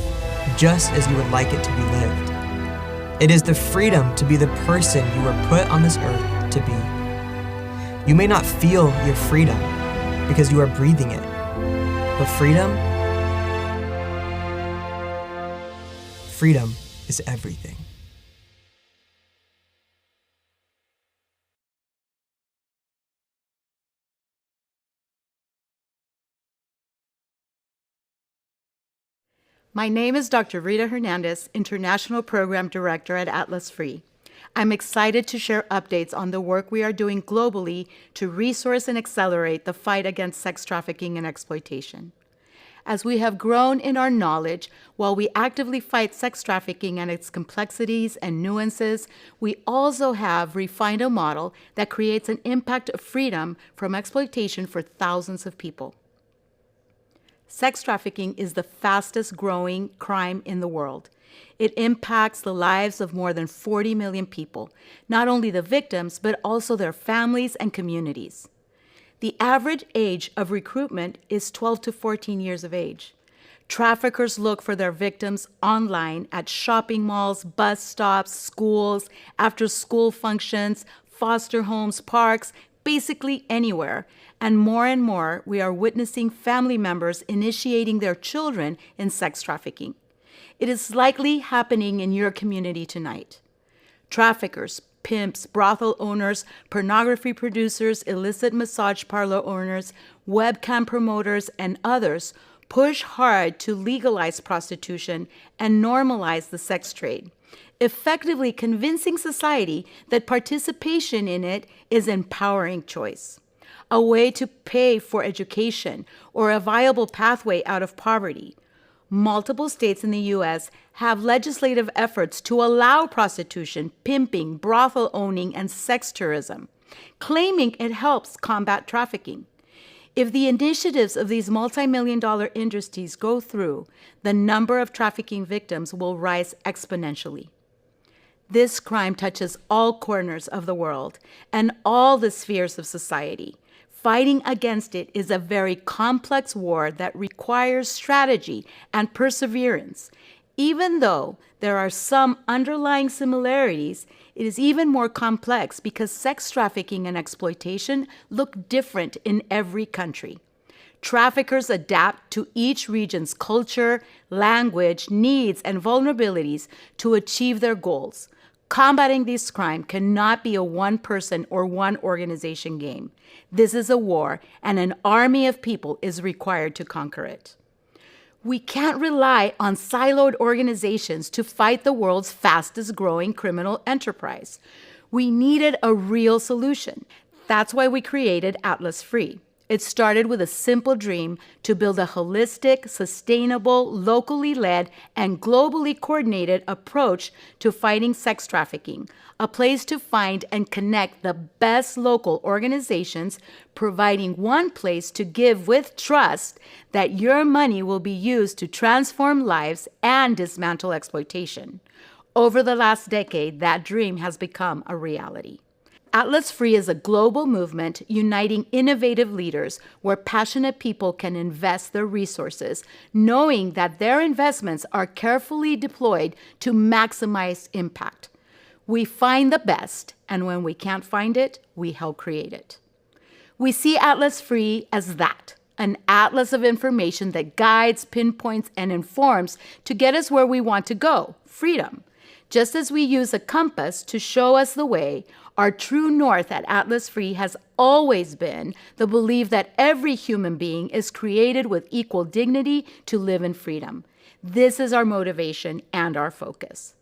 just as you would like it to be lived. It is the freedom to be the person you were put on this earth to be. You may not feel your freedom because you are breathing it, but freedom is everything. My name is Dr. Rita Hernandez, International Program Director at Atlas Free. I'm excited to share updates on the work we are doing globally to resource and accelerate the fight against sex trafficking and exploitation. As we have grown in our knowledge, while we actively fight sex trafficking and its complexities and nuances, we also have refined a model that creates an impact of freedom from exploitation for thousands of people. Sex trafficking is the fastest growing crime in the world. It impacts the lives of more than 40 million people, not only the victims, but also their families and communities. The average age of recruitment is 12 to 14 years of age. Traffickers look for their victims online at shopping malls, bus stops, schools, after-school functions, foster homes, parks, basically anywhere. And more, we are witnessing family members initiating their children in sex trafficking. It is likely happening in your community tonight. Traffickers, pimps, brothel owners, pornography producers, illicit massage parlor owners, webcam promoters, and others push hard to legalize prostitution and normalize the sex trade, effectively convincing society that participation in it is an empowering choice, a way to pay for education or a viable pathway out of poverty. Multiple states in the U.S. have legislative efforts to allow prostitution, pimping, brothel owning, and sex tourism, claiming it helps combat trafficking. If the initiatives of these multi-million-dollar industries go through, the number of trafficking victims will rise exponentially. This crime touches all corners of the world and all the spheres of society. Fighting against it is a very complex war that requires strategy and perseverance. Even though there are some underlying similarities, it is even more complex because sex trafficking and exploitation look different in every country. Traffickers adapt to each region's culture, language, needs, and vulnerabilities to achieve their goals. Combating this crime cannot be a one-person or one organization game. This is a war, and an army of people is required to conquer it. We can't rely on siloed organizations to fight the world's fastest-growing criminal enterprise. We needed a real solution. That's why we created Atlas Free. It started with a simple dream to build a holistic, sustainable, locally led, and globally coordinated approach to fighting sex trafficking, a place to find and connect the best local organizations, providing one place to give with trust that your money will be used to transform lives and dismantle exploitation. Over the last decade, that dream has become a reality. Atlas Free is a global movement uniting innovative leaders where passionate people can invest their resources, knowing that their investments are carefully deployed to maximize impact. We find the best, and when we can't find it, we help create it. We see Atlas Free as that, an atlas of information that guides, pinpoints, and informs to get us where we want to go, freedom. Just as we use a compass to show us the way, our true north at Atlas Free has always been the belief that every human being is created with equal dignity to live in freedom. This is our motivation and our focus.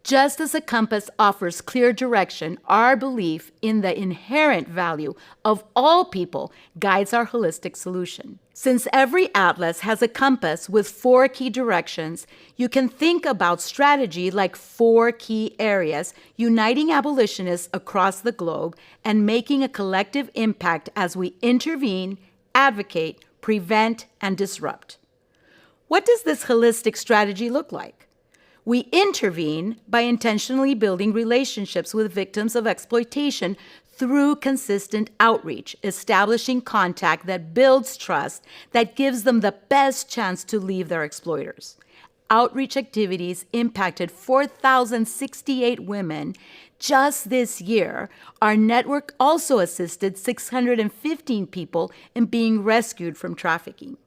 Just as a compass offers clear direction, our belief in the inherent value of all people guides our holistic solution. Since every atlas has a compass with 4 key directions, you can think about strategy like 4 key areas, uniting abolitionists across the globe and making a collective impact as we intervene, advocate, prevent, and disrupt. What does this holistic strategy look like? We intervene by intentionally building relationships with victims of exploitation through consistent outreach, establishing contact that builds trust, that gives them the best chance to leave their exploiters. Outreach activities impacted 4,068 women just this year. Our network also assisted 615 people in being rescued from trafficking.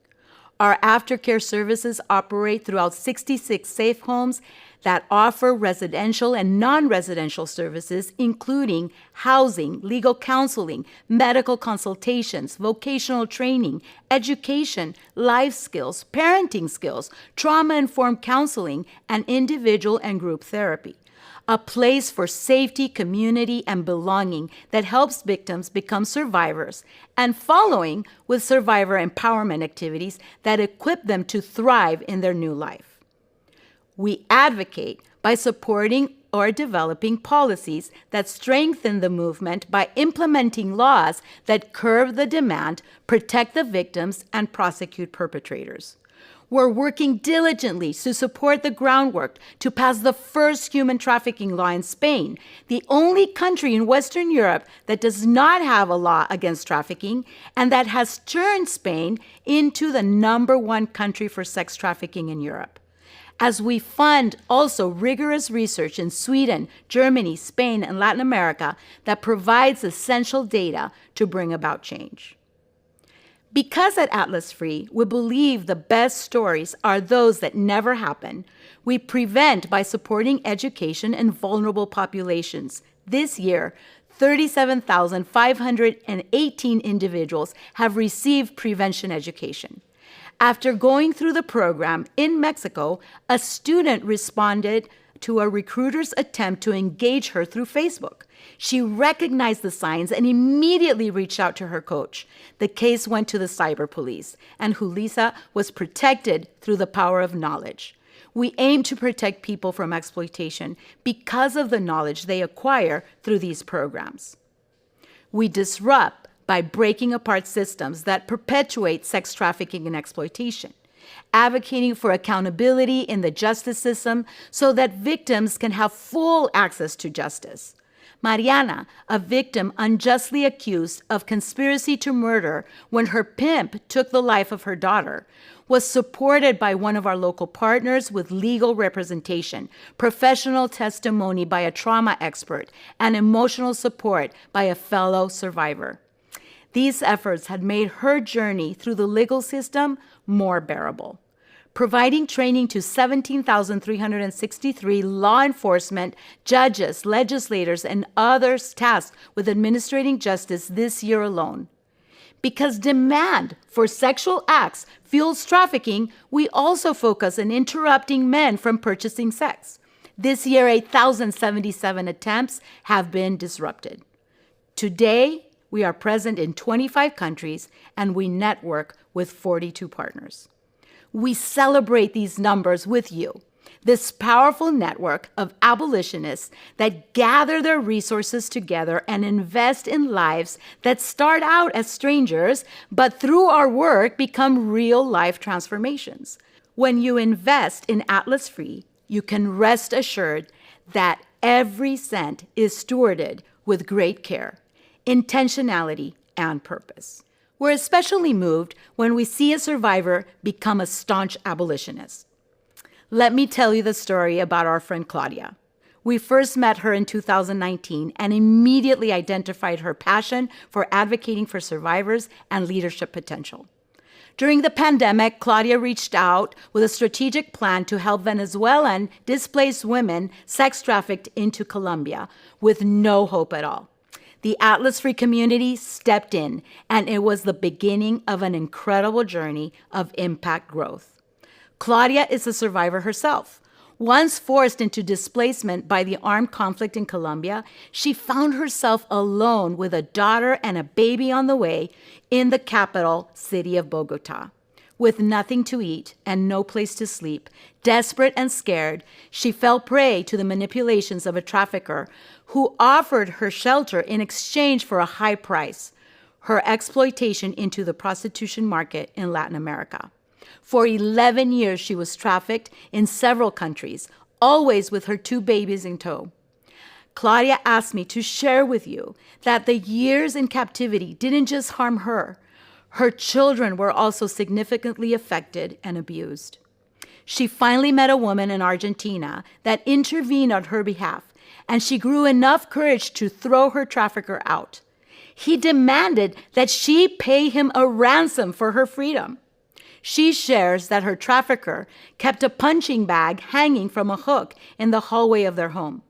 Our aftercare services operate throughout 66 safe homes that offer residential and non-residential services, including housing, legal counseling, medical consultations, vocational training, education, life skills, parenting skills, trauma-informed counseling, and individual and group therapy. A place for safety, community, and belonging that helps victims become survivors, and following with survivor empowerment activities that equip them to thrive in their new life. We advocate by supporting or developing policies that strengthen the movement by implementing laws that curb the demand, protect the victims, and prosecute perpetrators. We're working diligently to support the groundwork to pass the first human trafficking law in Spain, the only country in Western Europe that does not have a law against trafficking and that has turned Spain into the #1 country for sex trafficking in Europe. As we fund also rigorous research in Sweden, Germany, Spain, and Latin America that provides essential data to bring about change. Because at Atlas Free, we believe the best stories are those that never happen, we prevent by supporting education in vulnerable populations. This year, 37,518 individuals have received prevention education. After going through the program in Mexico, a student responded to a recruiter's attempt to engage her through Facebook. She recognized the signs and immediately reached out to her coach. The case went to the cyber police, and Julissa was protected through the power of knowledge. We aim to protect people from exploitation because of the knowledge they acquire through these programs. We disrupt by breaking apart systems that perpetuate sex trafficking and exploitation, advocating for accountability in the justice system so that victims can have full access to justice. Mariana, a victim unjustly accused of conspiracy to murder when her pimp took the life of her daughter, was supported by one of our local partners with legal representation, professional testimony by a trauma expert, and emotional support by a fellow survivor. These efforts had made her journey through the legal system more bearable. Providing training to 17,363 law enforcement, judges, legislators, and others tasked with administrating justice this year alone. Because demand for sexual acts fuels trafficking, we also focus on interrupting men from purchasing sex. This year, 8,077 attempts have been disrupted. Today, we are present in 25 countries, and we network with 42 partners. We celebrate these numbers with you, this powerful network of abolitionists that gather their resources together and invest in lives that start out as strangers, but through our work become real life transformations. When you invest in Atlas Free, you can rest assured that every cent is stewarded with great care, intentionality, and purpose. We're especially moved when we see a survivor become a staunch abolitionist. Let me tell you the story about our friend Claudia. We first met her in 2019 and immediately identified her passion for advocating for survivors and leadership potential. During the pandemic, Claudia reached out with a strategic plan to help Venezuelan displaced women sex trafficked into Colombia with no hope at all. The Atlas Free community stepped in, and it was the beginning of an incredible journey of impact growth. Claudia is a survivor herself. Once forced into displacement by the armed conflict in Colombia, she found herself alone with a daughter and a baby on the way in the capital city of Bogota. With nothing to eat and no place to sleep, desperate and scared, she fell prey to the manipulations of a trafficker who offered her shelter in exchange for a high price, her exploitation into the prostitution market in Latin America. For 11 years, she was trafficked in several countries, always with her 2 babies in tow. Claudia asked me to share with you that the years in captivity didn't just harm her. Her children were also significantly affected and abused. She finally met a woman in Argentina that intervened on her behalf, and she grew enough courage to throw her trafficker out. He demanded that she pay him a ransom for her freedom. She shares that her trafficker kept a punching bag hanging from a hook in the hallway of their home.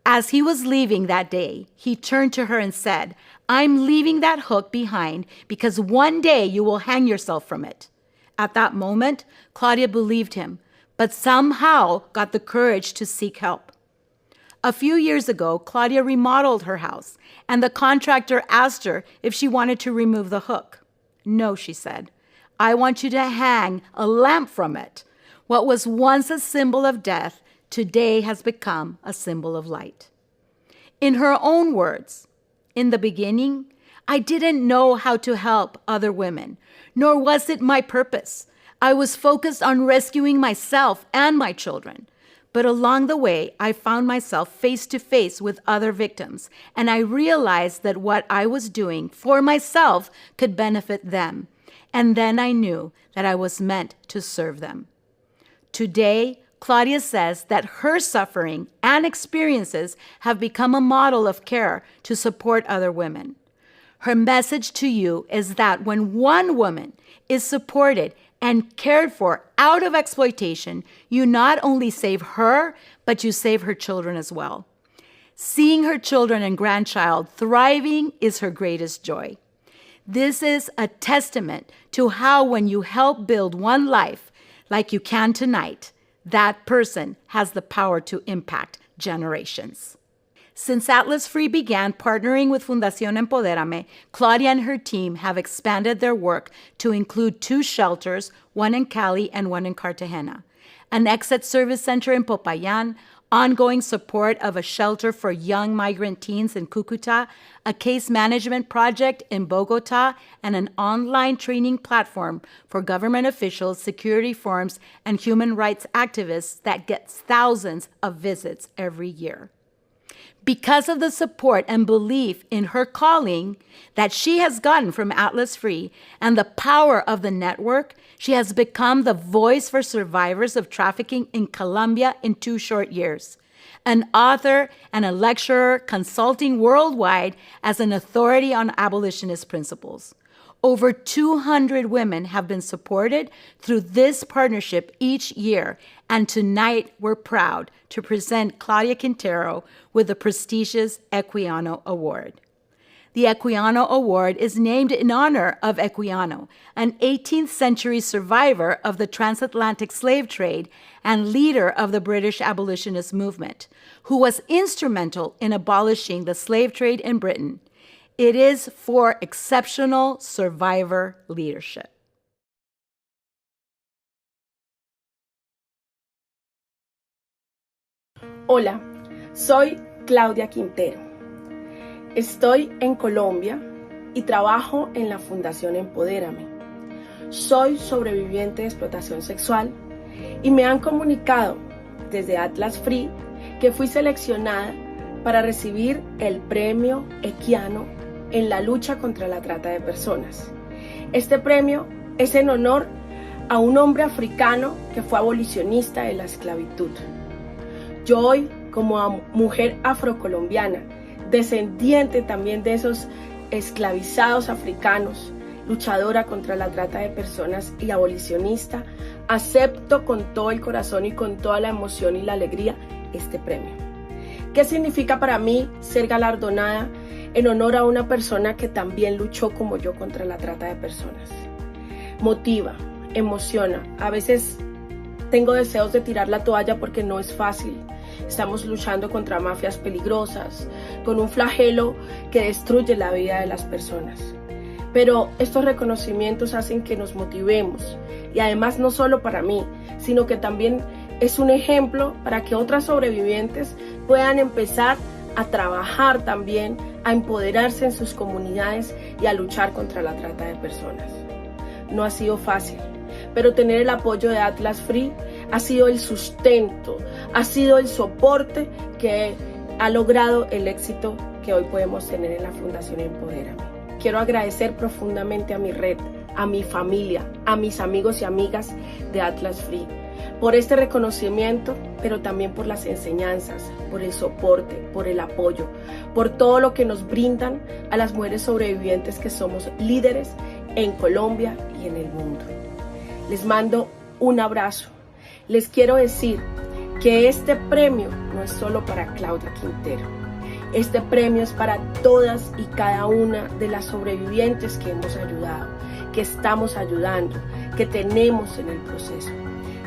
As he was leaving that day, he turned to her and said, "I'm leaving that hook behind because one day you will hang yourself from it." At that moment, Claudia believed him, but somehow got the courage to seek help. A few years ago, Claudia remodeled her house, and the contractor asked her if she wanted to remove the hook. "No," she said. "I want you to hang a lamp from it. What was once a symbol of death today has become a symbol of light." In her own words, "In the beginning, I didn't know how to help other women, nor was it my purpose. I was focused on rescuing myself and my children. But along the way, I found myself face to face with other victims, and I realized that what I was doing for myself could benefit them. And then I knew that I was meant to serve them." Today, Claudia says that her suffering and experiences have become a model of care to support other women. Her message to you is that when one woman is supported and cared for out of exploitation, you not only save her, but you save her children as well. Seeing her children and grandchild thriving is her greatest joy. This is a testament to how when you help build one life, like you can tonight, that person has the power to impact generations. Since Atlas Free began partnering with Fundación Empodérame, Claudia and her team have expanded their work to include 2 shelters, one in Cali and one in Cartagena, an exit service center in Popayán, ongoing support of a shelter for young migrant teens in Cúcuta, a case management project in Bogotá, and an online training platform for government officials, security firms, and human rights activists that gets thousands of visits every year. Because of the support and belief in her calling that she has gotten from Atlas Free and the power of the network, she has become the voice for survivors of trafficking in Colombia in 2 short years. An author and a lecturer consulting worldwide as an authority on abolitionist principles. Over 200 women have been supported through this partnership each year, and tonight we're proud to present Claudia Quintero with the prestigious Equiano Award. The Equiano Award is named in honor of Equiano, an 18th century survivor of the transatlantic slave trade and leader of the British abolitionist movement, who was instrumental in abolishing the slave trade in Britain. It is for exceptional survivor leadership. Hola, soy Claudia Quintero. Estoy en Colombia y trabajo en la Fundación Empodérame. Soy sobreviviente de explotación sexual y me han comunicado desde Atlas Free que fui seleccionada para recibir el premio Equiano en la lucha contra la trata de personas. Este premio es en honor a un hombre africano que fue abolicionista de la esclavitud. Yo hoy, como mujer afrocolombiana, descendiente también de esos esclavizados africanos, luchadora contra la trata de personas y abolicionista, acepto con todo el corazón y con toda la emoción y la alegría este premio. ¿Qué significa para mí ser galardonada en honor a una persona que también luchó como yo contra la trata de personas? Motiva, emociona. A veces tengo deseos de tirar la toalla porque no es fácil. Estamos luchando contra mafias peligrosas, con un flagelo que destruye la vida de las personas. Pero estos reconocimientos hacen que nos motivemos, y además no solo para mí, sino que también es un ejemplo para que otras sobrevivientes puedan empezar a trabajar también, a empoderarse en sus comunidades y a luchar contra la trata de personas. No ha sido fácil, pero tener el apoyo de Atlas Free ha sido el sustento, ha sido el soporte que ha logrado el éxito que hoy podemos tener en la Fundación Empodérame. Quiero agradecer profundamente a mi red, a mi familia, a mis amigos y amigas de Atlas Free, por este reconocimiento, pero también por las enseñanzas, por el soporte, por el apoyo, por todo lo que nos brindan a las mujeres sobrevivientes que somos líderes en Colombia y en el mundo. Les mando un abrazo. Les quiero decir que este premio no es solo para Claudia Quintero. Este premio es para todas y cada una de las sobrevivientes que hemos ayudado, que estamos ayudando, que tenemos en el proceso.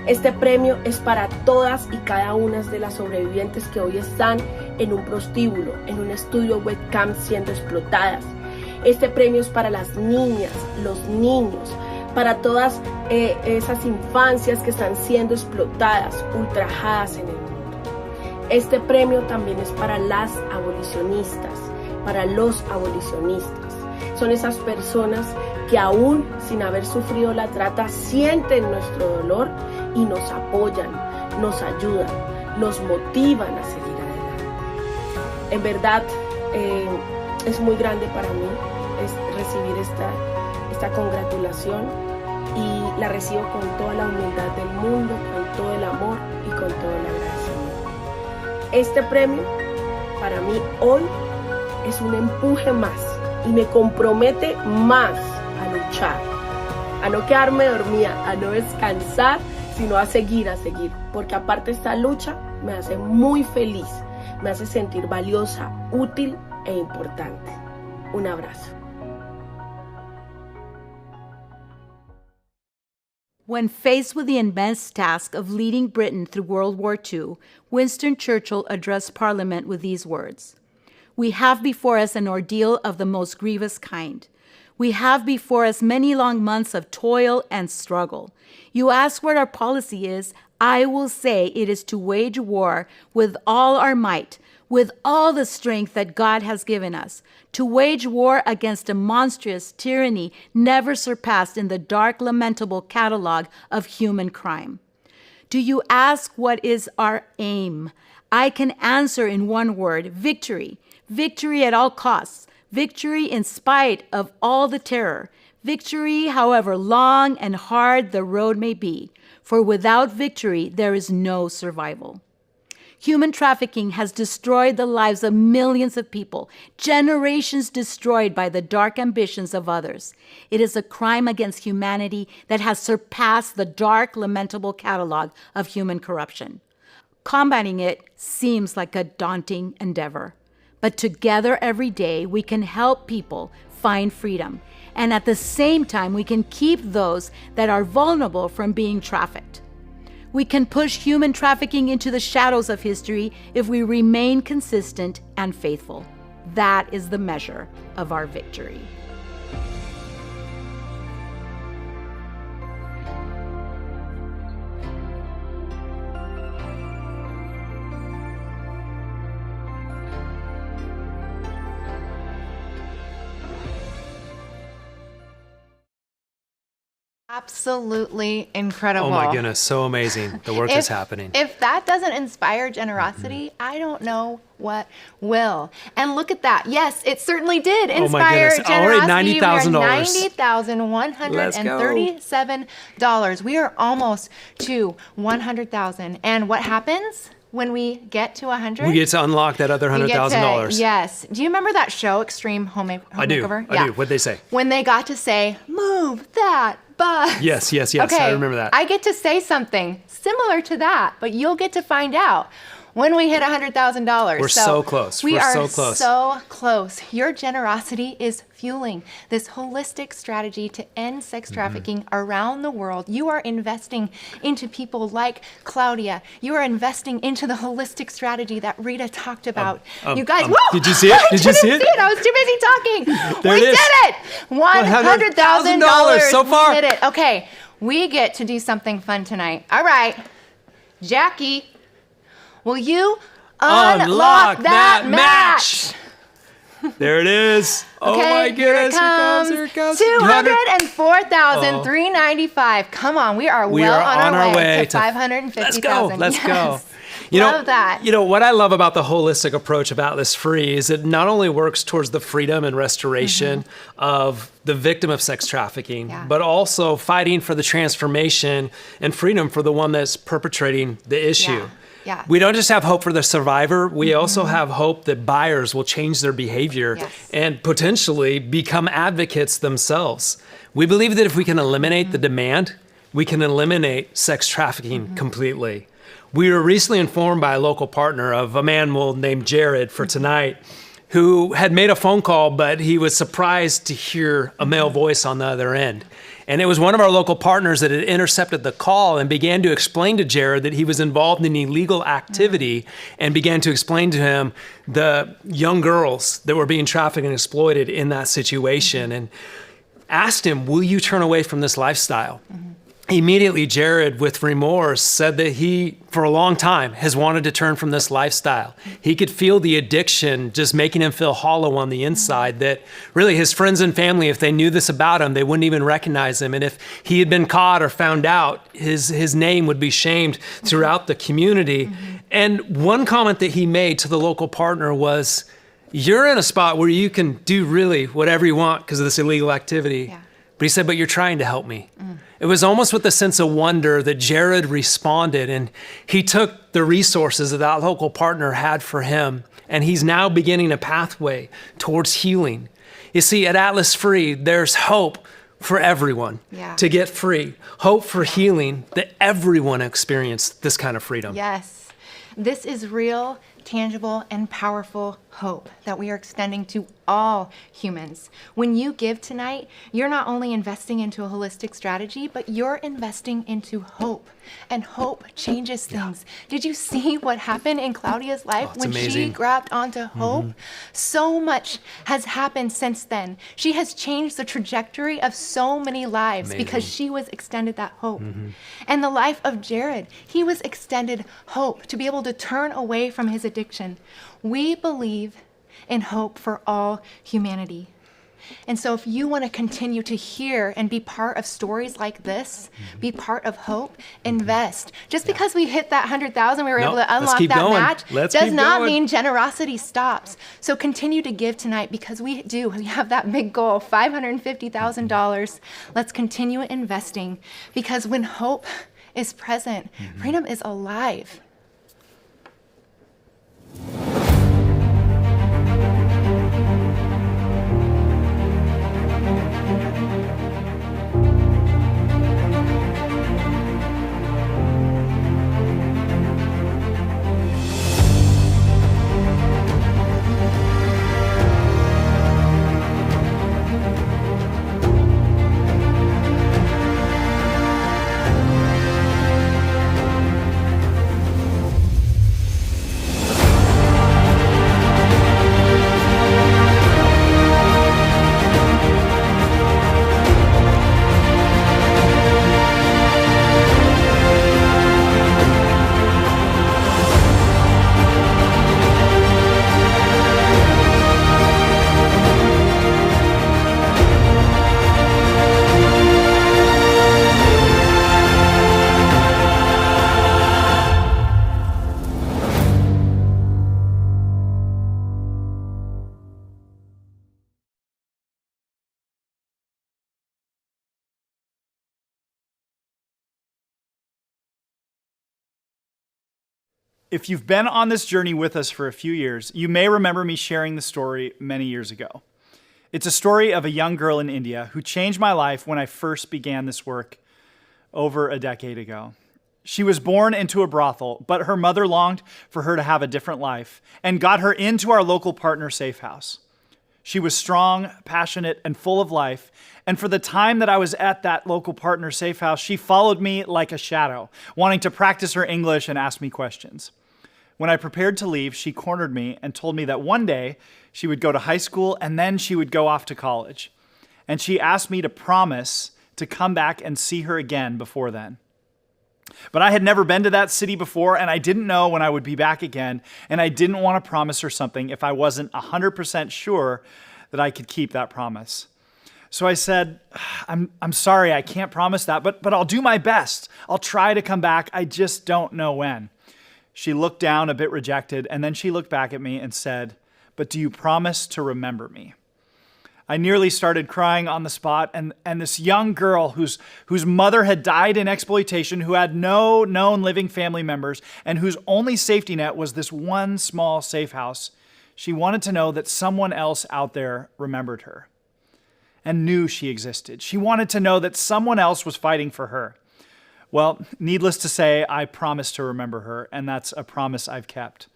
Este premio es para todas y cada una de las sobrevivientes que hoy están en un prostíbulo, en un estudio webcam siendo explotadas. Este premio es para las niñas, los niños, para todas esas infancias que están siendo explotadas, ultrajadas en el mundo. Este premio también es para las abolicionistas, para los abolicionistas. Son esas personas que aún sin haber sufrido la trata sienten nuestro dolor y nos apoyan, nos ayudan, nos motivan a seguir adelante. En verdad es muy grande para mí recibir esta congratulación y la recibo con toda la humildad del mundo, con todo el amor y con todo el agradecimiento. Este premio para mí hoy es un empuje más y me compromete más a luchar, a no quedarme dormida, a no descansar, sino a seguir, porque aparte esta lucha me hace muy feliz, me hace sentir valiosa, útil e importante. Un abrazo. When faced with the immense task of leading Britain through World War II, Winston Churchill addressed Parliament with these words: "We have before us an ordeal of the most grievous kind. We have before us many long months of toil and struggle. You ask what our policy is. I will say it is to wage war with all our might, with all the strength that God has given us, to wage war against a monstrous tyranny never surpassed in the dark, lamentable catalog of human crime. Do you ask what is our aim? I can answer in one word: victory. Victory at all costs. Victory in spite of all the terror. Victory, however long and hard the road may be. For without victory, there is no survival." Human trafficking has destroyed the lives of millions of people, generations destroyed by the dark ambitions of others. It is a crime against humanity that has surpassed the dark, lamentable catalog of human corruption. Combating it seems like a daunting endeavor. But together every day, we can help people find freedom. And at the same time, we can keep those that are vulnerable from being trafficked. We can push human trafficking into the shadows of history if we remain consistent and faithful. That is the measure of our victory. Absolutely incredible. Oh my goodness, so amazing. The work is happening. If that doesn't inspire generosity, I don't know what will. And look at that. Yes, it certainly did inspire generosity. Already $90,000. $90,137. We are almost to 100,000. And what happens when we get to 100? We get to unlock that other $100,000. Yes. Do you remember that show, Extreme Home Makeover? I do. What'd they say? When they got to say, "Move that bus." Yes. Okay, I remember that. I get to say something similar to that, but you'll get to find out when we hit $100,000. We're so close. We are so close. So close. Your generosity is fueling this holistic strategy to end sex trafficking around the world. You are investing into people like Claudia. You are investing into the holistic strategy that Rita talked about. You guys, did you see it? Did you see it? I was too busy talking. There we it is. did it. $100,000. so far. We did it. Okay, we get to do something fun tonight. All right, Jackie, will you unlock that match? There it is. Oh Okay, my goodness. Here it comes. 204,395. Come on, we are We well are on our way to 550,000. Let's go. Love that. You know, what I love about the holistic approach of Atlas Free is it not only works towards the freedom and restoration of the victim of sex trafficking, but also fighting for the transformation and freedom for the one that's perpetrating the issue. Yeah. We don't just have hope for the survivor, we also have hope that buyers will change their behavior and potentially become advocates themselves. We believe that if we can eliminate the demand, we can eliminate sex trafficking completely. We were recently informed by a local partner of a man named Jared for tonight who had made a phone call, but he was surprised to hear a male voice on the other end. And it was one of our local partners that had intercepted the call and began to explain to Jared that he was involved in illegal activity and began to explain to him the young girls that were being trafficked and exploited in that situation and asked him, will you turn away from this lifestyle? Immediately, Jared, with remorse, said that he, for a long time, has wanted to turn from this lifestyle. He could feel the addiction just making him feel hollow on the inside, that really his friends and family, if they knew this about him, they wouldn't even recognize him. And if he had been caught or found out, his name would be shamed throughout the community. And one comment that he made to the local partner was, you're in a spot where you can do really whatever you want because of this illegal activity. But he said, but you're trying to help me. It was almost with a sense of wonder that Jared responded, and he took the resources that local partner had for him, and he's now beginning a pathway towards healing. You see, at Atlas Free, there's hope for everyone to get free, hope for healing, that everyone experience this kind of freedom. Yes, this is real, tangible, and powerful hope that we are extending to all humans. When you give tonight, you're not only investing into a holistic strategy, but you're investing into hope. And hope changes things. Did you see what happened in Claudia's life when she grabbed onto hope? So much has happened since then. She has changed the trajectory of so many lives because she was extended that hope. And the life of Jared, he was extended hope to be able to turn away from his addiction. We believe in hope for all humanity. And so if you want to continue to hear and be part of stories like this, be part of hope, invest. Just because we hit that 100,000, we were able to unlock that match, does not mean generosity stops. So continue to give tonight because we have that big goal, $550,000. Let's continue investing because when hope is present, freedom is alive. If you've been on this journey with us for a few years, you may remember me sharing the story many years ago. It's a story of a young girl in India who changed my life when I first began this work over a decade ago. She was born into a brothel, but her mother longed for her to have a different life and got her into our local partner safe house. She was strong, passionate, and full of life. And for the time that I was at that local partner safe house, she followed me like a shadow, wanting to practice her English and ask me questions. When I prepared to leave, she cornered me and told me that one day she would go to high school and then she would go off to college. And she asked me to promise to come back and see her again before then. But I had never been to that city before, and I didn't know when I would be back again, and I didn't want to promise her something if I wasn't 100% sure that I could keep that promise. So I said, I'm sorry, I can't promise that, but I'll do my best. I'll try to come back. I just don't know when. She looked down a bit rejected, and then she looked back at me and said, but do you promise to remember me? I nearly started crying on the spot, and this young girl whose mother had died in exploitation, who had no known living family members, and whose only safety net was this one small safe house, she wanted to know that someone else out there remembered her and knew she existed. She wanted to know that someone else was fighting for her. Well, needless to say, I promised to remember her, and that's a promise I've kept.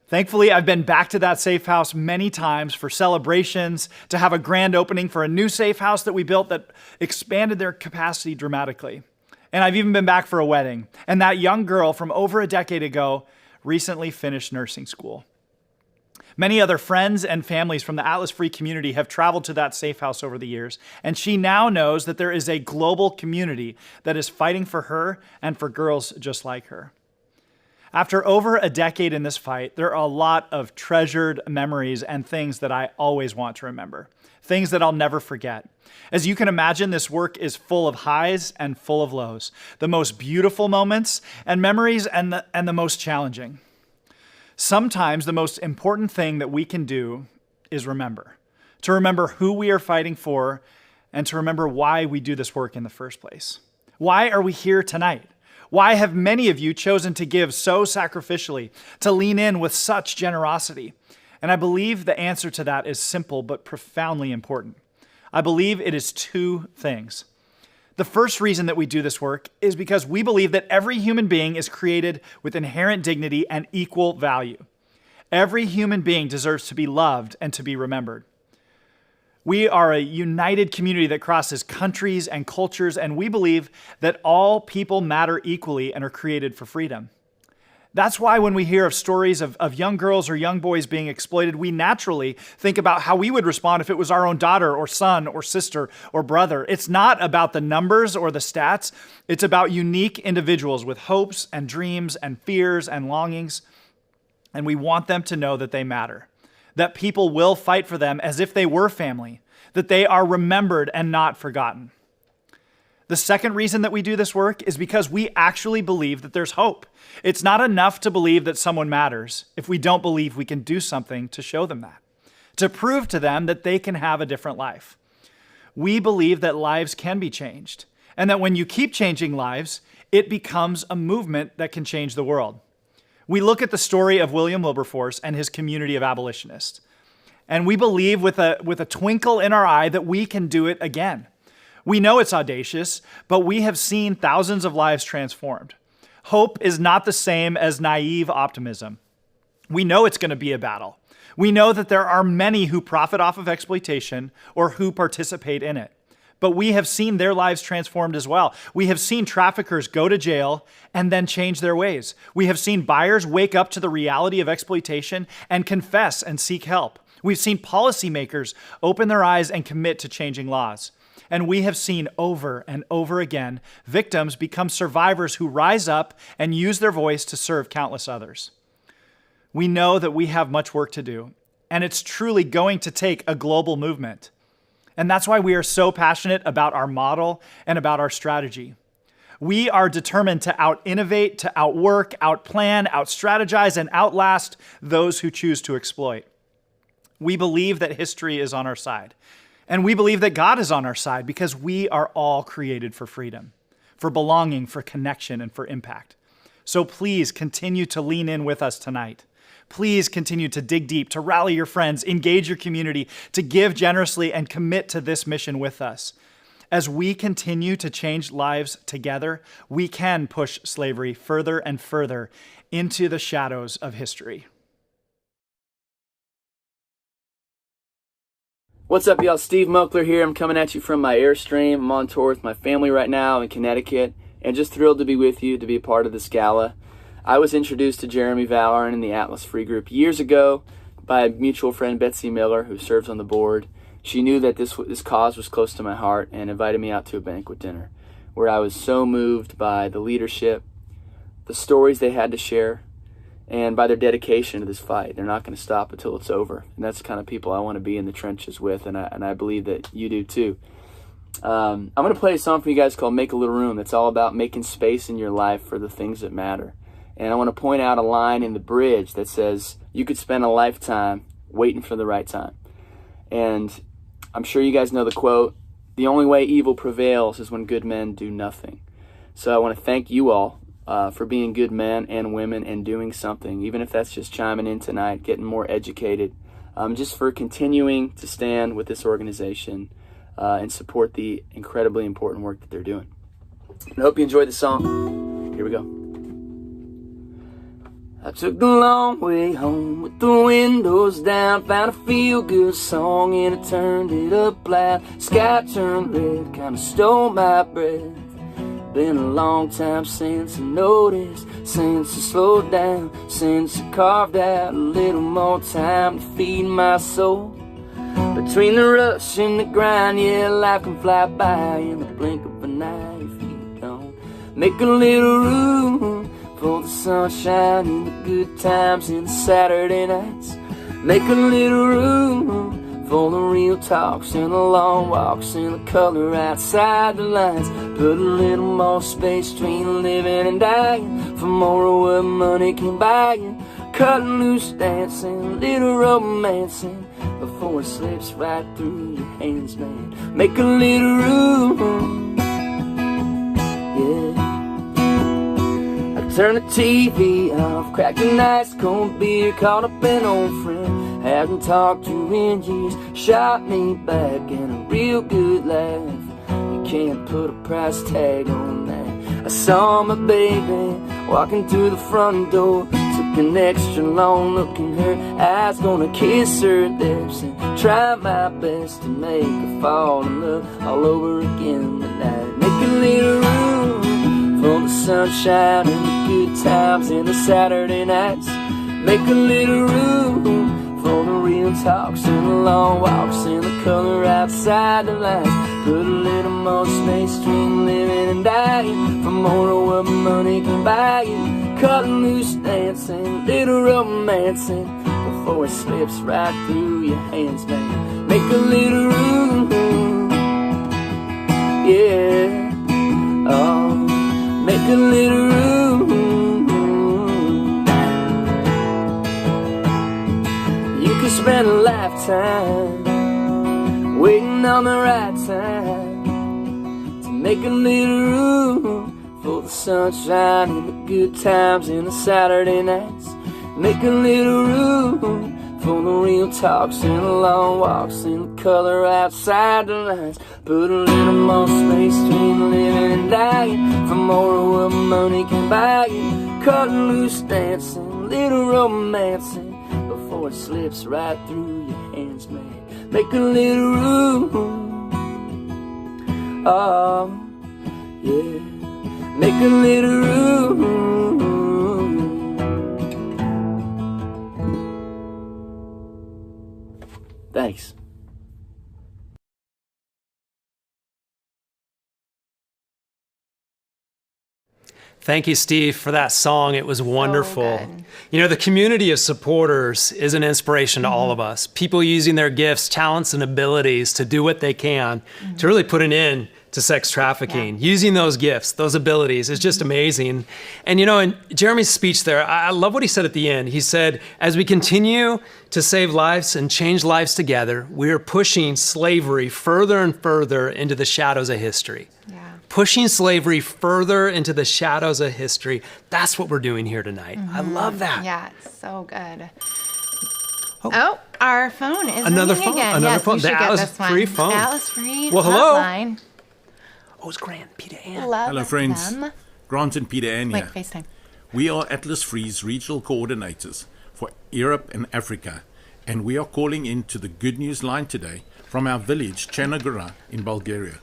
Thankfully, I've been back to that safe house many times for celebrations, to have a grand opening for a new safe house that we built that expanded their capacity dramatically. And I've even been back for a wedding. And that young girl from over a decade ago recently finished nursing school. Many other friends and families from the Atlas Free community have traveled to that safe house over the years, and she now knows that there is a global community that is fighting for her and for girls just like her. After over a decade in this fight, there are a lot of treasured memories and things that I always want to remember, things that I'll never forget. As you can imagine, this work is full of highs and full of lows, the most beautiful moments and memories and the most challenging. Sometimes the most important thing that we can do is remember, to remember who we are fighting for and to remember why we do this work in the first place. Why are we here tonight? Why have many of you chosen to give so sacrificially, to lean in with such generosity? And I believe the answer to that is simple but profoundly important. I believe it is two things. The first reason that we do this work is because we believe that every human being is created with inherent dignity and equal value. Every human being deserves to be loved and to be remembered. We are a united community that crosses countries and cultures, and we believe that all people matter equally and are created for freedom. That's why when we hear of stories of young girls or young boys being exploited, we naturally think about how we would respond if it was our own daughter or son or sister or brother. It's not about the numbers or the stats. It's about unique individuals with hopes and dreams and fears and longings, and we want them to know that they matter, that people will fight for them as if they were family, that they are remembered and not forgotten. The second reason that we do this work is because we actually believe that there's hope. It's not enough to believe that someone matters if we don't believe we can do something to show them that, to prove to them that they can have a different life. We believe that lives can be changed, and that when you keep changing lives, it becomes a movement that can change the world. We look at the story of William Wilberforce and his community of abolitionists, and we believe with a twinkle in our eye that we can do it again. We know it's audacious, but we have seen thousands of lives transformed. Hope is not the same as naive optimism. We know it's going to be a battle. We know that there are many who profit off of exploitation or who participate in it. But we have seen their lives transformed as well. We have seen traffickers go to jail and then change their ways. We have seen buyers wake up to the reality of exploitation and confess and seek help. We've seen policymakers open their eyes and commit to changing laws. And we have seen over and over again victims become survivors who rise up and use their voice to serve countless others. We know that we have much work to do, and it's truly going to take a global movement. And that's why we are so passionate about our model and about our strategy. We are determined to out-innovate, to outwork, outplan, out-strategize, and outlast those who choose to exploit. We believe that history is on our side. And we believe that God is on our side because we are all created for freedom, for belonging, for connection, and for impact. So please continue to lean in with us tonight. Please continue to dig deep, to rally your friends, engage your community, to give generously, and commit to this mission with us. As we continue to change lives together, we can push slavery further and further into the shadows of history. What's up, y'all? Steve Moakler here. I'm coming at you from my Airstream. I'm on tour with my family right now in Connecticut, and just thrilled to be with you, to be a part of this gala. I was introduced to Jeremy Valloran in the Atlas Free Group years ago by a mutual friend, Betsy Miller, who serves on the board. She knew that this cause was close to my heart and invited me out to a banquet dinner. where I was so moved by the leadership, the stories they had to share, and by their dedication to this fight. They're not going to stop until it's over. And that's the kind of people I want to be in the trenches with, and I believe that you do too. I'm going to play a song for you guys called Make a Little Room. That's all about making space in your life for the things that matter. And I want to point out a line in the bridge that says, you could spend a lifetime waiting for the right time. And I'm sure you guys know the quote, the only way evil prevails is when good men do nothing. So I want to thank you all for being good men and women and doing something, even if that's just chiming in tonight, getting more educated, just for continuing to stand with this organization and support the incredibly important work that they're doing. I hope you enjoyed the song. Here we go. I took the long way home with the windows down, found a feel-good song and I turned it up loud. Sky turned red, kinda stole my breath. Been a long time since I noticed, since I slowed down, since I carved out a little more time to feed my soul. Between the rush and the grind, yeah, life can fly by in the blink of an eye if you don't make a little room for the sunshine and the good times and the Saturday nights. Make a little room for the real talks and the long walks and the color outside the lines. Put a little more space between living and dying, for more of what money can buy you. Cutting loose dancing, a little romancing, before it slips right through your hands, man. Make a little room, yeah. Turn the TV off, crack a nice cold beer, called up an old friend hadn't talked to in years. Shot me back and a real good laugh. You can't put a price tag on that. I saw my baby walking through the front door. Took an extra long look in her eyes, gonna kiss her lips and try my best to make her fall in love all over again tonight. Make a little room for the sunshine and the good times and the Saturday nights. Make a little room for the real talks and the long walks and the color outside the lights. Put a little more space between living and dying, for more of what money can buy you. Cutting loose dancing, little romancing, before it slips right through your hands, man. Make a little room, yeah. Oh, make a little room. You could spend a lifetime waiting on the right time to make a little room for the sunshine and the good times and the Saturday nights. Make a little room for the real talks and the long walks and the color outside the lines. Put a little more space between living and dying, for more of what money can buy you. Cutting loose dancing, little romancing, before it slips right through your hands, man. Make a little room, oh, yeah. Make a little room. Thanks. Thank you, Steve, for that song. It was wonderful. You know, the community of supporters is an inspiration to all of us. People using their gifts, talents, and abilities to do what they can to really put an end to sex trafficking. Using those gifts, those abilities is just amazing. And you know, in Jeremy's speech there, I love what he said at the end. He said, as we continue to save lives and change lives together, we are pushing slavery further and further into the shadows of history. Pushing slavery further into the shadows of history. That's what we're doing here tonight. I love that. Yeah, it's so good. Oh, our phone is Another ringing phone. again. Another yes, phone. You should The get Atlas this one. Free phone. Atlas Free. Well, hello. Hotline. Oh, it's Grant, Peter Ann. Love Hello, friends. them. Grant and Peter Ann here. Wait, FaceTime. We are Atlas Free's regional coordinators for Europe and Africa, and we are calling in to the Good News line today from our village, Chernogora, in Bulgaria.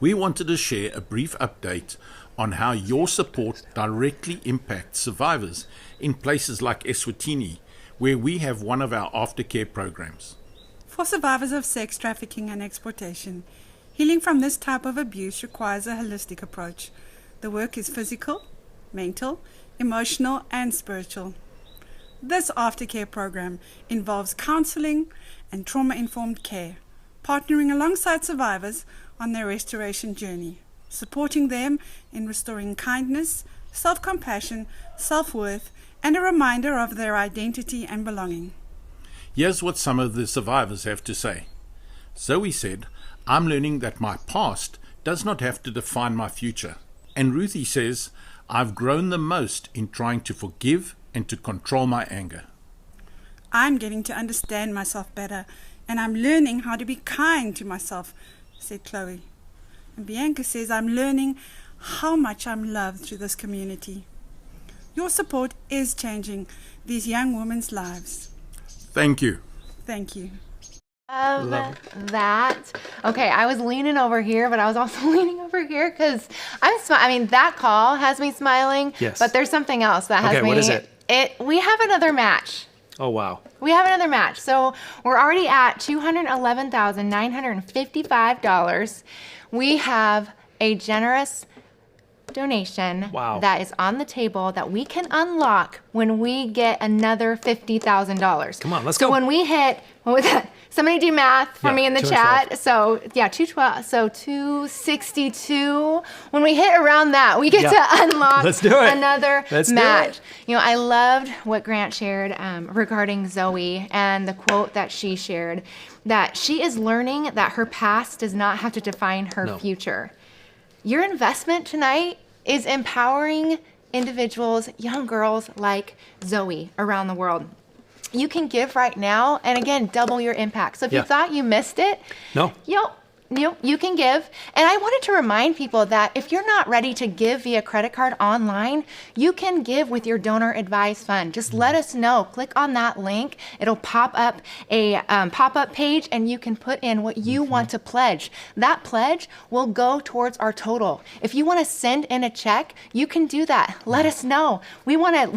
We wanted to share a brief update on how your support directly impacts survivors in places like Eswatini, where we have one of our aftercare programs. For survivors of sex trafficking and exploitation, Healing from this type of abuse requires a holistic approach. The work is physical, mental, emotional, and spiritual. This aftercare program involves counseling and trauma-informed care, partnering alongside survivors on their restoration journey, supporting them in restoring kindness, self-compassion, self-worth, and a reminder of their identity and belonging. Here's what some of the survivors have to say. Zoe said, "I'm learning that my past does not have to define my future." And Ruthie says, "I've grown the most in trying to forgive and to control my anger." I'm getting to understand myself better, and I'm learning how to be kind to myself, said Chloe. And Bianca says, "I'm learning how much I'm loved through this community." Your support is changing these young women's lives. Thank you. Thank you. Love that. Okay, I was leaning over here, but I was also leaning over here because I mean, that call has me smiling. Yes. But there's something else that has me. Okay, what is it? We have another match. Oh, wow. We have another match. So we're already at $211,955. We have a generous donation that is on the table that we can unlock when we get another $50,000. Come on, let's go. So when we hit, what was that? Somebody do math for me in the chat. So yeah, 212. So 262. When we hit around that, we get to unlock another match. You know, I loved what Grant shared regarding Zoe and the quote that she shared, that she is learning that her past does not have to define her future. Your investment tonight is empowering individuals, young girls like Zoe around the world. You can give right now, and again, double your impact. So if you thought you missed it, you can give. And I wanted to remind people that if you're not ready to give via credit card online, you can give with your donor advised fund. Just let us know. Click on that link. It'll pop up a pop-up page, and you can put in what you want to pledge. That pledge will go towards our total. If you want to send in a check, you can do that. Let us know. We want to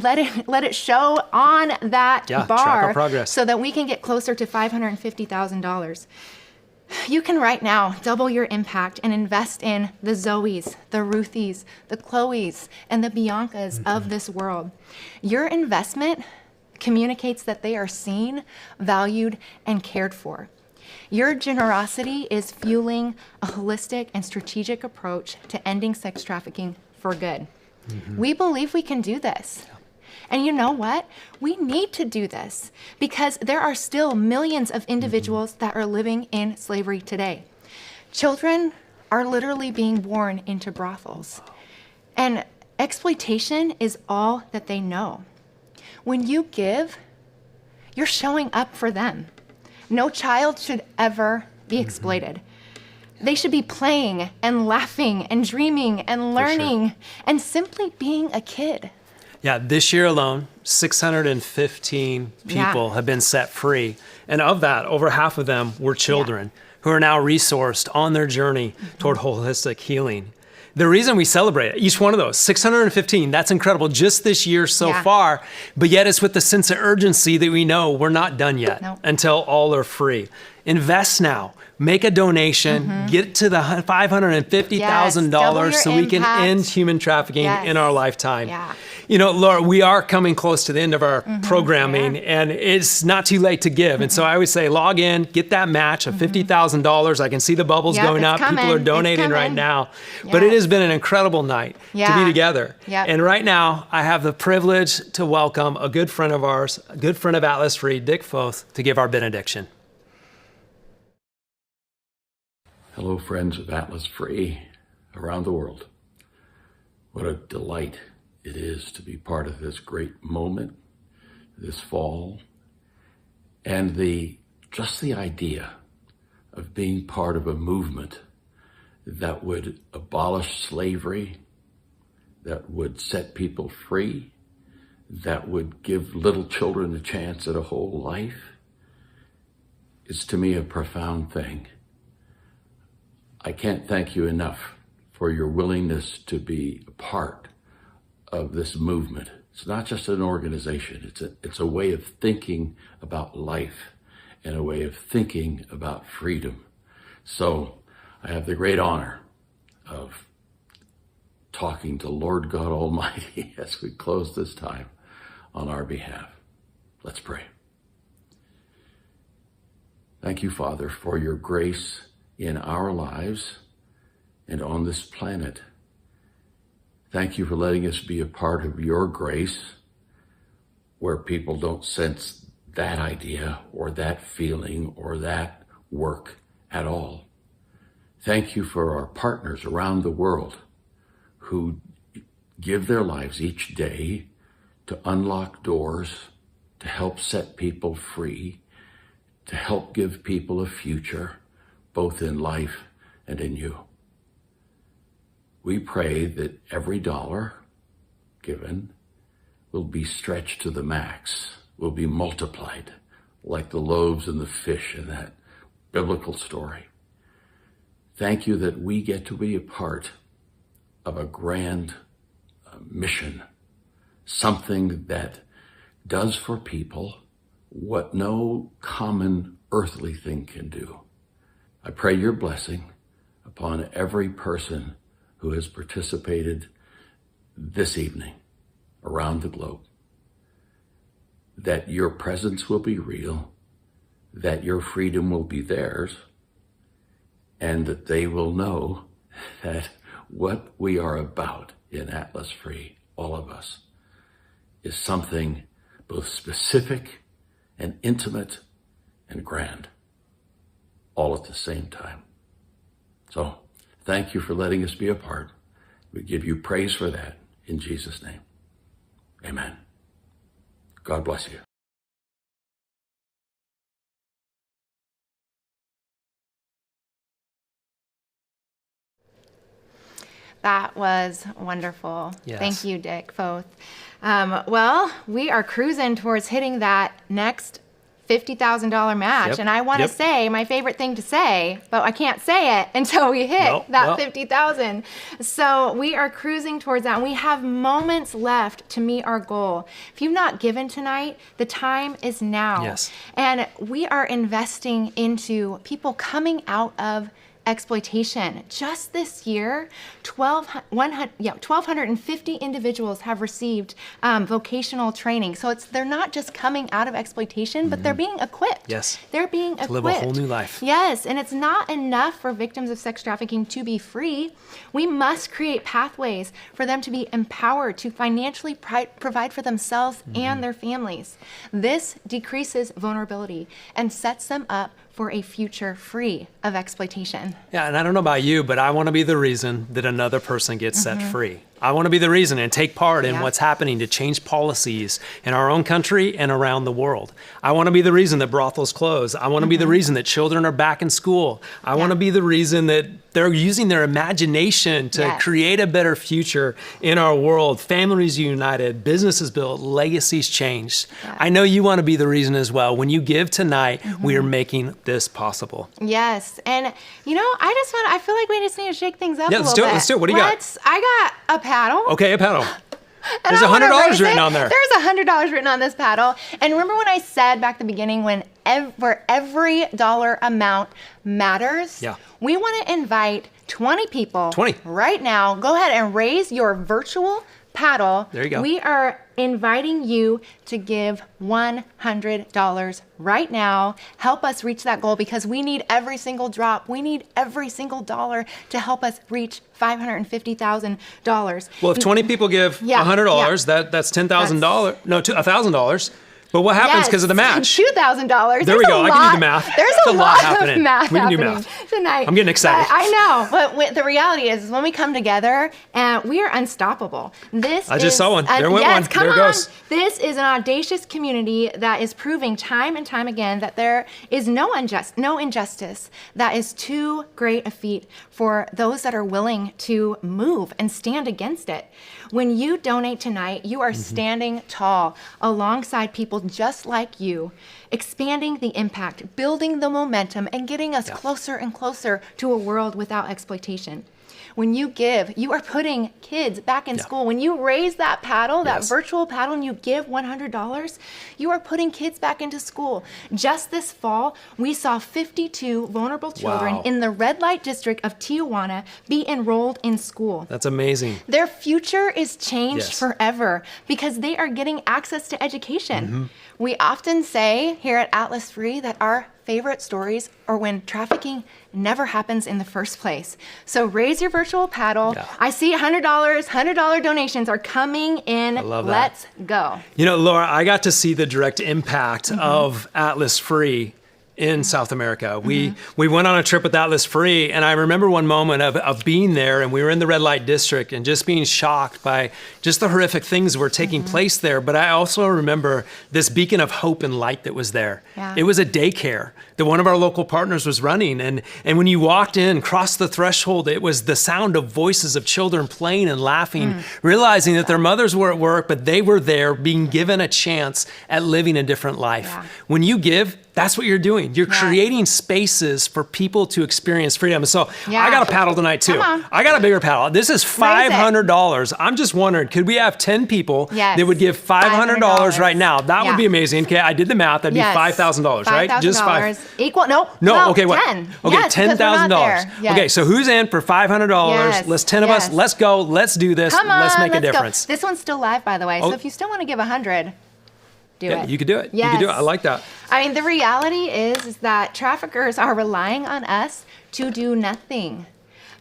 let it show on that bar track our progress, so that we can get closer to $550,000. You can right now double your impact and invest in the Zoes, the Ruthies, the Chloes, and the Biancas of this world. Your investment communicates that they are seen, valued, and cared for. Your generosity is fueling a holistic and strategic approach to ending sex trafficking for good. We believe we can do this. And you know what? We need to do this because there are still millions of individuals that are living in slavery today. Children are literally being born into brothels. And exploitation is all that they know. When you give, you're showing up for them. No child should ever be exploited. They should be playing and laughing and dreaming and learning and simply being a kid. Yeah, this year alone, 615 people have been set free. And of that, over half of them were children who are now resourced on their journey toward holistic healing. The reason we celebrate each one of those, 615, that's incredible just this year so far, but yet it's with the sense of urgency that we know we're not done yet until all are free. Invest now. Make a donation, get to the $550,000 so we can end human trafficking in our lifetime. You know, Laura, we are coming close to the end of our programming, and it's not too late to give. And so I always say, log in, get that match of $50,000. I can see the bubbles going up. People are donating right now. But it has been an incredible night to be together. And right now, I have the privilege to welcome a good friend of ours, a good friend of Atlas Free, Dick Foth, to give our benediction. Hello, friends of Atlas Free around the world. What a delight it is to be part of this great moment this fall, and just the idea of being part of a movement that would abolish slavery, that would set people free, that would give little children a chance at a whole life, is to me a profound thing. I can't thank you enough for your willingness to be a part of this movement. It's not just an organization, it's a way of thinking about life and a way of thinking about freedom. So I have the great honor of talking to Lord God Almighty as we close this time on our behalf. Let's pray. Thank you, Father, for your grace in our lives and on this planet. Thank you for letting us be a part of your grace where people don't sense that idea or that feeling or that work at all. Thank you for our partners around the world who give their lives each day to unlock doors, to help set people free, to help give people a future, both in life and in you. We pray that every dollar given will be stretched to the max, will be multiplied like the loaves and the fish in that biblical story. Thank you that we get to be a part of a grand mission, something that does for people what no common earthly thing can do. I pray your blessing upon every person who has participated this evening around the globe, that your presence will be real, that your freedom will be theirs, and that they will know that what we are about in Atlas Free, all of us, is something both specific and intimate and grand, all at the same time. So, thank you for letting us be a part. We give you praise for that in Jesus' name. Amen. God bless you. That was wonderful. Yes. Thank you, Dick Foth. Well, we are cruising towards hitting that next $50,000 match. Yep. And I want to Yep. say my favorite thing to say, but I can't say it until we hit that 50,000. So we are cruising towards that. And we have moments left to meet our goal. If you've not given tonight, the time is now. Yes. And we are investing into people coming out of exploitation. Just this year, 1,250 individuals have received vocational training. So they're not just coming out of exploitation, but they're being equipped. Yes. They're being equipped. To live a whole new life. Yes, and it's not enough for victims of sex trafficking to be free. We must create pathways for them to be empowered to financially provide for themselves and their families. This decreases vulnerability and sets them up for a future free of exploitation. Yeah, and I don't know about you, but I want to be the reason that another person gets set free. I want to be the reason and take part in what's happening to change policies in our own country and around the world. I want to be the reason that brothels close. I want to be the reason that children are back in school. I want to be the reason that they're using their imagination to create a better future in our world. Families united, businesses built, legacies changed. I know you want to be the reason as well. When you give tonight, we are making this possible. Yes, and you know, I feel like we just need to shake things up a little bit. Let's do it. What do you got? I got a paddle. Okay, a paddle. And There's $100 written on there. There's $100 written on this paddle. And remember when I said back at the beginning, for every dollar amount matters? Yeah. We want to invite 20 people 20 right now. Go ahead and raise your virtual paddle. There you go. We are inviting you to give $100 right now. Help us reach that goal because we need every single drop. We need every single dollar to help us reach $550,000. Well, if 20 people give $100, that's $10,000. No, $1,000. But what happens because of the match? $2,000. There we go. I can do the math. There's a lot happening. Of math we can do happening math tonight. I'm getting excited. I know, but the reality is when we come together, we are unstoppable. I just saw one. There went one. There it goes. This is an audacious community that is proving time and time again that there is no injustice that is too great a feat for those that are willing to move and stand against it. When you donate tonight, you are standing tall alongside people just like you, expanding the impact, building the momentum, and getting us closer and closer to a world without exploitation. When you give, you are putting kids back in school. When you raise that paddle, that virtual paddle, and you give $100, you are putting kids back into school. Just this fall, we saw 52 vulnerable children in the red light district of Tijuana be enrolled in school. That's amazing. Their future is changed forever because they are getting access to education. We often say here at Atlas Free that our favorite stories are when trafficking never happens in the first place. So raise your virtual paddle. I see $100 donations are coming in. I love that. Let's go. You know, Laura, I got to see the direct impact of Atlas Free in South America. We went on a trip with Atlas Free, and I remember one moment of being there, and we were in the red light district and just being shocked by just the horrific things that were taking place there. But I also remember this beacon of hope and light that was there. It was a daycare that one of our local partners was running. And when you walked in, crossed the threshold, it was the sound of voices of children playing and laughing, realizing that their mothers were at work, but they were there being given a chance at living a different life. When you give, that's what you're doing. You're creating spaces for people to experience freedom. And so I got a paddle tonight too. I got a bigger paddle. This is $500. I'm just wondering, could we have 10 people that would give $500 right now? That would be amazing. Okay, I did the math. That'd be $5,000, right? Just $5,000. Equal? No. Okay, what? 10. Okay, yes, $10,000. Okay, so who's in for $500? Let's 10 of us. Let's go. Let's do this. Let's make a difference. Go. This one's still live, by the way. So if you still want to give 100. Do it. You could do it. You could do it. I like that. I mean, the reality is that traffickers are relying on us to do nothing.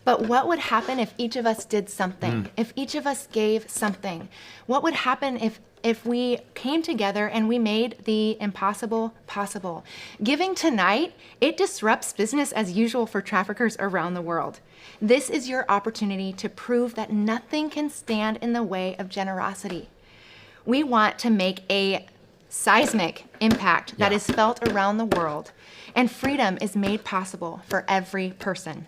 But what would happen if each of us did something? If each of us gave something? What would happen if we came together and we made the impossible possible? Giving tonight, it disrupts business as usual for traffickers around the world. This is your opportunity to prove that nothing can stand in the way of generosity. We want to make a seismic impact that is felt around the world, and freedom is made possible for every person.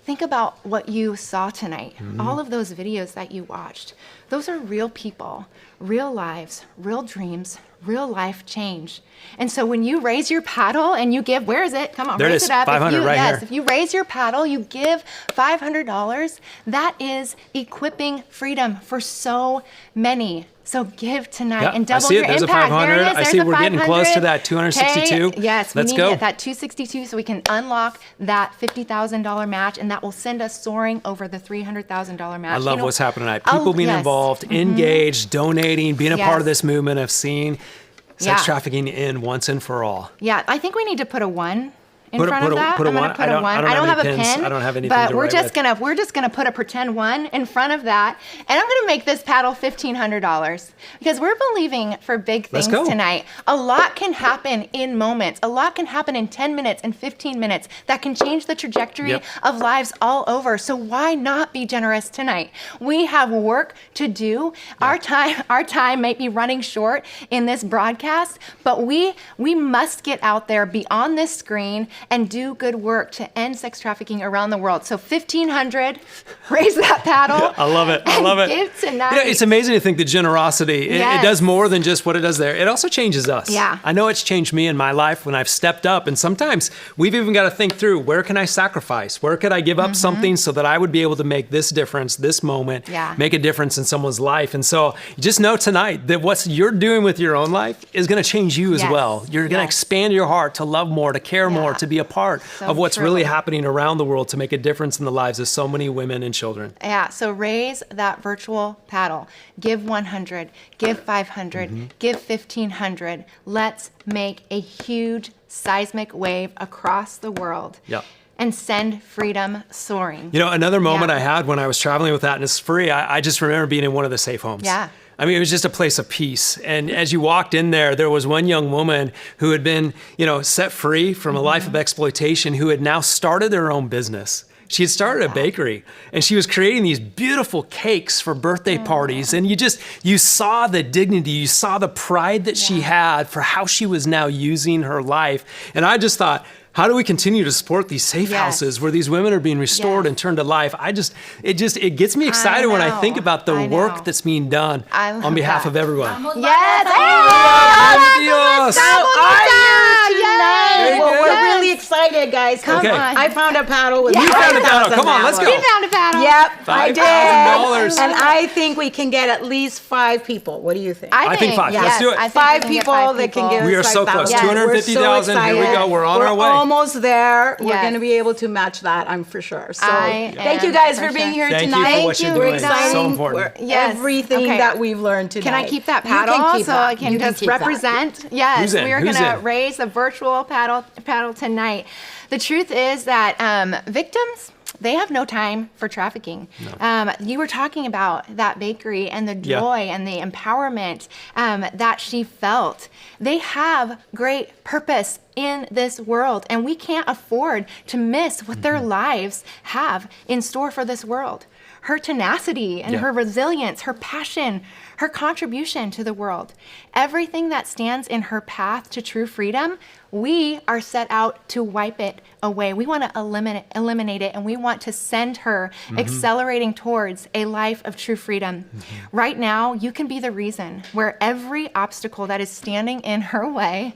Think about what you saw tonight. All of those videos that you watched, those are real people, real lives, real dreams, real life change. And so when you raise your paddle and you give, where is it? Come on, raise it up. $500 right here. If you raise your paddle, you give $500, that is equipping freedom for so many. So give tonight and double your impact. There it is. I see we're getting close to that 262. Okay. Yes, let's we need to get that 262 so we can unlock that $50,000 match, and that will send us soaring over the $300,000 match. I love what's happening tonight. People being involved, engaged, donating, being a part of this movement of seeing sex trafficking in once and for all. Yeah, I think we need to put a 1 in front of that. I'm going to put a 1. I don't have a pen. I don't have anything but to we're write just with. we're just gonna put a pretend 1 in front of that, and I'm gonna make this paddle $1,500 because we're believing for big things tonight. A lot can happen in moments. A lot can happen in 10 minutes and 15 minutes that can change the trajectory of lives all over. So why not be generous tonight? We have work to do. Our time might be running short in this broadcast, but we must get out there beyond this screen and do good work to end sex trafficking around the world. So $1,500, raise that paddle. I love it. I love it. Give tonight. You know, it's amazing to think that generosity, it does more than just what it does there. It also changes us. Yeah. I know it's changed me in my life when I've stepped up, and sometimes we've even got to think through, where can I sacrifice? Where could I give up something so that I would be able to make this difference, this moment, make a difference in someone's life? And so just know tonight that what you're doing with your own life is going to change you as well. You're going to expand your heart to love more, to care more, to be a part of what's really happening around the world to make a difference in the lives of so many women and children. Yeah, so raise that virtual paddle. Give 100, give 500, give 1,500. Let's make a huge seismic wave across the world. And send freedom soaring. You know, another moment I had when I was traveling with Atlas Free, I just remember being in one of the safe homes. I mean, it was just a place of peace. And as you walked in there, there was one young woman who had been, set free from a life of exploitation, who had now started her own business. She had started a bakery, and she was creating these beautiful cakes for birthday parties. And you saw the dignity, you saw the pride that she had for how she was now using her life. And I just thought, how do we continue to support these safe houses where these women are being restored and turned to life? It gets me excited when I think about the work that's being done on behalf of everyone. Yes! How are you tonight? Well, we're really excited it, guys. Come Okay. on. I found a paddle with You found a paddle. Come on, let's go. We found a paddle. Yep, I did. $5,000. And I think we can get at least 5 people. What do you think? I think 5. Yes, Let's do it. I think 5 we can get people 5 that can people. give We us are so close. 5,000. 250,000. Here we excited. go. We're on our way. We're almost there. We're Yes. going to be able to match that, I'm for sure. So I thank you am guys for for being sure. here Thank you tonight. for what you're Thank you. doing. It's So exciting important. for Yes. everything Okay. that we've learned tonight. Can I keep that You can paddle keep so that. I can You just keep that. represent? Yes, Who's in? we are Who's going to in? raise a virtual paddle tonight. The truth is that victims, they have no time for trafficking. You were talking about that bakery and the joy and the empowerment that she felt. They have great purpose in this world, and we can't afford to miss what their lives have in store for this world. Her tenacity and her resilience, her passion, her contribution to the world, everything that stands in her path to true freedom, we are set out to wipe it away. We want to eliminate it, and we want to send her accelerating towards a life of true freedom. Right now, you can be the reason where every obstacle that is standing in her way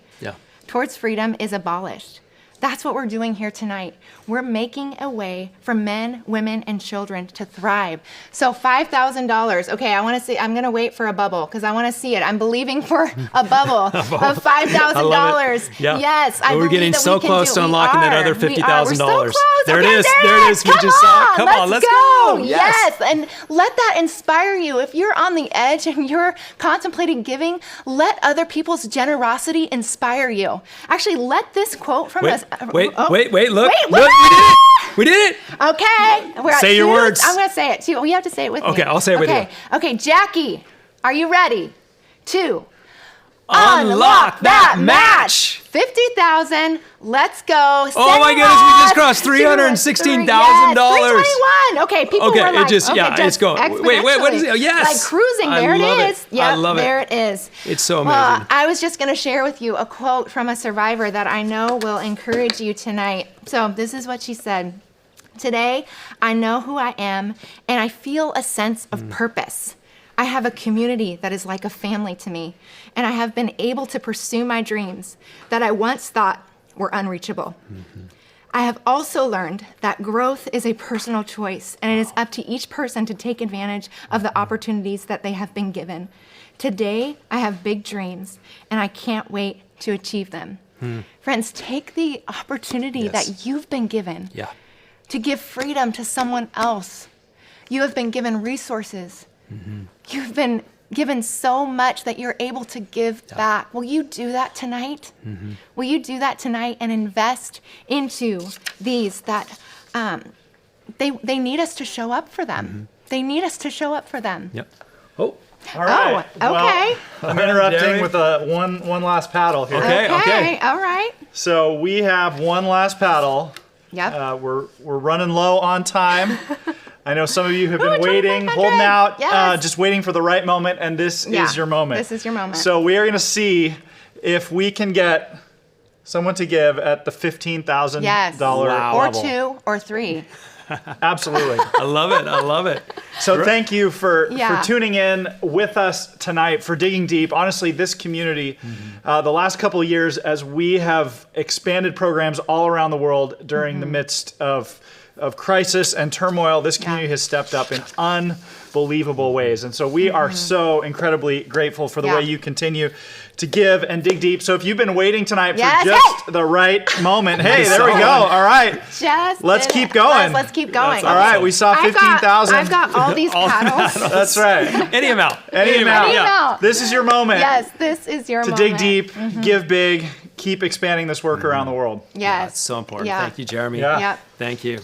towards freedom is abolished. That's what we're doing here tonight. We're making a way for men, women, and children to thrive. So $5,000. Okay, I want to see. I'm going to wait for a bubble because I want to see it. I'm believing for a bubble of $5,000. Yeah. Yes, I We're believe getting that so we can close do to it. unlocking that other We are. $50,000. We're so close. There Okay, it is. There it is. We just saw it. Come on, let's go. Yes, and let that inspire you. If you're on the edge and you're contemplating giving, let other people's generosity inspire you. Actually, let this quote from us. Wait, look. Wait, Look, what? we did it. Okay. We're at Say your 2. words. I'm going to say it too. You have to say it with me. Okay, I'll say it with you. Okay, Jackie, are you ready? 2. Unlock that match. 50,000. Let's go. Oh my goodness, we just crossed $316,000. Yes, 321. Okay, people Okay, were like, it just, it's going. Wait, what is it? Yes. Like cruising. There it is. It. I love it. There it is. It's so amazing. Well, I was just going to share with you a quote from a survivor that I know will encourage you tonight. So this is what she said. Today, I know who I am, and I feel a sense of purpose. I have a community that is like a family to me, and I have been able to pursue my dreams that I once thought were unreachable. I have also learned that growth is a personal choice, and it is up to each person to take advantage of the opportunities that they have been given. Today, I have big dreams, and I can't wait to achieve them. Friends, take the opportunity that you've been given to give freedom to someone else. You have been given resources. You've been given so much that you're able to give back. Will you do that tonight? Will you do that tonight and invest into these that they need us to show up for them? They need us to show up for them. Yep. Oh. All right. Oh, okay. Well, I'm interrupting with one last paddle here. Okay. All right. So we have one last paddle. Yep. We're running low on time. I know some of you have been waiting, holding out, just waiting for the right moment, and this is your moment. This is your moment. So we are going to see if we can get someone to give at the $15,000 level. Or 2 or 3. Absolutely. I love it. I love it. So thank you for tuning in with us tonight, for digging deep. Honestly, this community, the last couple of years, as we have expanded programs all around the world during the midst of crisis and turmoil, this community has stepped up in unbelievable ways. And so we are so incredibly grateful for the way you continue to give and dig deep. So if you've been waiting tonight for just the right moment, hey, there we go. All right. Let's keep going. Let's keep going. All right, we saw 15,000. I've got all these paddles. That's right. Any amount. Any amount. This is your moment. Yes, this is your moment. To dig deep, give big, keep expanding this work around the world. Yes. It's so important. Yeah. Thank you, Jeremy. Yeah. Thank you.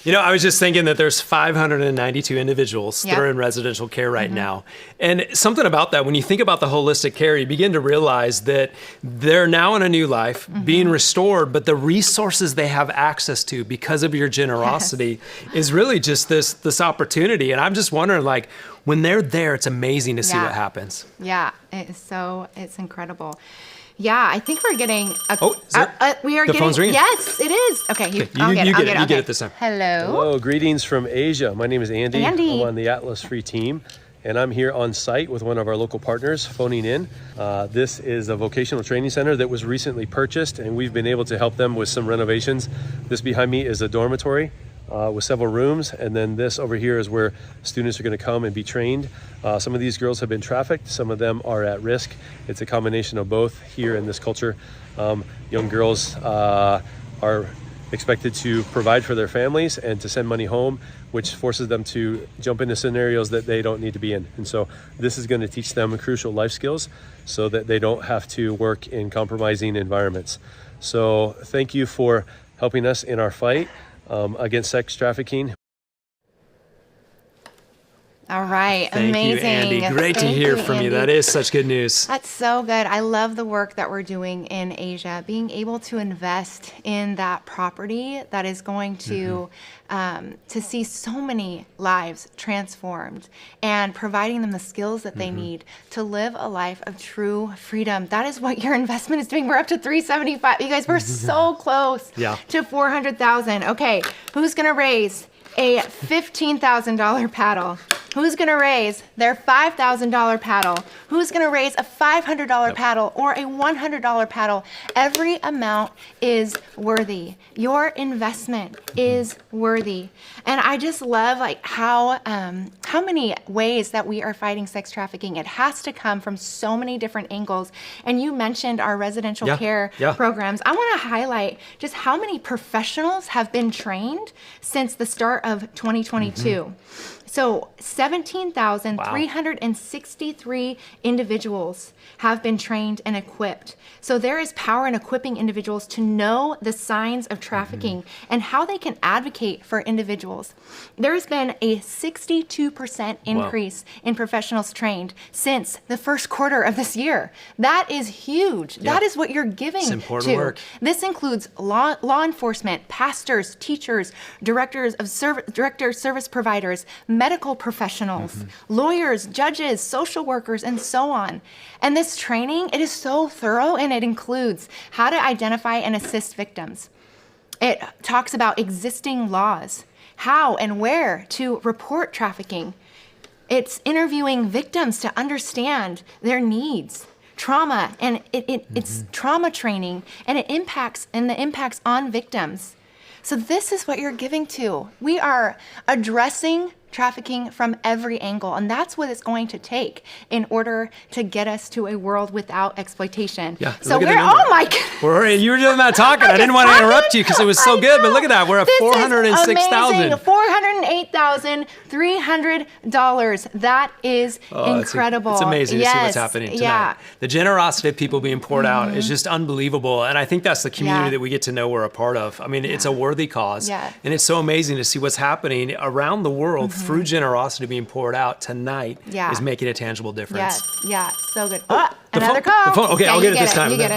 You know, I was just thinking that there's 592 individuals that are in residential care right now. And something about that, when you think about the holistic care, you begin to realize that they're now in a new life, being restored, but the resources they have access to because of your generosity is really just this opportunity. And I'm just wondering, like, when they're there, it's amazing to see what happens. Yeah, it's incredible. Yeah, I think we're getting. We are the getting. Phone's ringing. Yes, it is. Okay, I'll get it. You get it this time. Hello. Hello, greetings from Asia. My name is Andy. I'm on the Atlas Free team, and I'm here on site with one of our local partners phoning in. This is a vocational training center that was recently purchased, and we've been able to help them with some renovations. This behind me is a dormitory with several rooms, and then this over here is where students are going to come and be trained. Some of these girls have been trafficked, some of them are at risk. It's a combination of both here in this culture. Young girls are expected to provide for their families and to send money home, which forces them to jump into scenarios that they don't need to be in. And so this is going to teach them crucial life skills so that they don't have to work in compromising environments. So thank you for helping us in our fight against sex trafficking. All right, Thank amazing. you, Andy. Great to hear from you. That is such good news. That's so good. I love the work that we're doing in Asia, being able to invest in that property that is going to see so many lives transformed and providing them the skills that they need to live a life of true freedom. That is what your investment is doing. We're up to 375. You guys, we're so close to 400,000. Okay, who's going to raise a $15,000 paddle? Who's going to raise their $5,000 paddle? Who's going to raise a $500 paddle or a $100 paddle? Every amount is worthy. Your investment is worthy. And I just love how many ways that we are fighting sex trafficking. It has to come from so many different angles. And you mentioned our residential care programs. I want to highlight just how many professionals have been trained since the start of 2022. So 17,363 individuals have been trained and equipped. So there is power in equipping individuals to know the signs of trafficking and how they can advocate for individuals. There has been a 62% increase in professionals trained since the first quarter of this year. That is huge. That is what you're giving it's important work. This includes law enforcement, pastors, teachers, director service providers, medical professionals, lawyers, judges, social workers, and so on. And this training, it is so thorough, and it includes how to identify and assist victims. It talks about existing laws, how and where to report trafficking. It's interviewing victims to understand their needs, trauma, and it's trauma training, and the impacts on victims. So this is what you're giving to. We are addressing trafficking from every angle, and that's what it's going to take in order to get us to a world without exploitation. So we're, oh my God. You were just not talking. I didn't want to interrupt you because it was so good, but look at that. We're at $406,000. $408,300. That is incredible. It's amazing to see what's happening tonight. Yeah. The generosity of people being poured out is just unbelievable, and I think that's the community that we get to know we're a part of. I mean, it's a worthy cause, and it's so amazing to see what's happening around the world through generosity being poured out tonight is making a tangiable difference. So good. Another call. The phone. Okay, I'll get it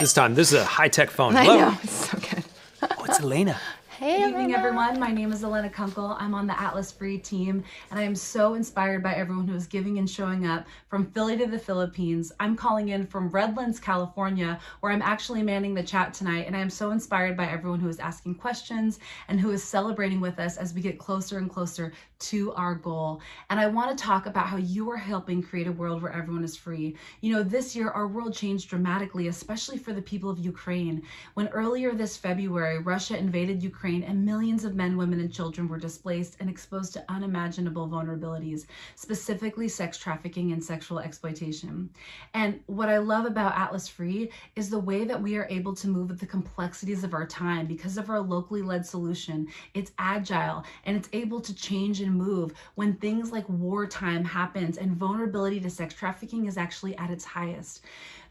this time. This is a high-tech phone. I Hello. know, it's so good. Oh, it's Elena. Hey, good evening, everyone. My name is Elena Kunkel. I'm on the Atlas Free team, and I am so inspired by everyone who is giving and showing up from Philly to the Philippines. I'm calling in from Redlands, California, where I'm actually manning the chat tonight, and I am so inspired by everyone who is asking questions and who is celebrating with us as we get closer and closer to our goal. And I want to talk about how you are helping create a world where everyone is free. You know, this year our world changed dramatically, especially for the people of Ukraine. When earlier this February, Russia invaded Ukraine and millions of men, women, and children were displaced and exposed to unimaginable vulnerabilities, specifically sex trafficking and sexual exploitation. And what I love about Atlas Free is the way that we are able to move with the complexities of our time because of our locally led solution. It's agile and it's able to change and move when things like wartime happens and vulnerability to sex trafficking is actually at its highest.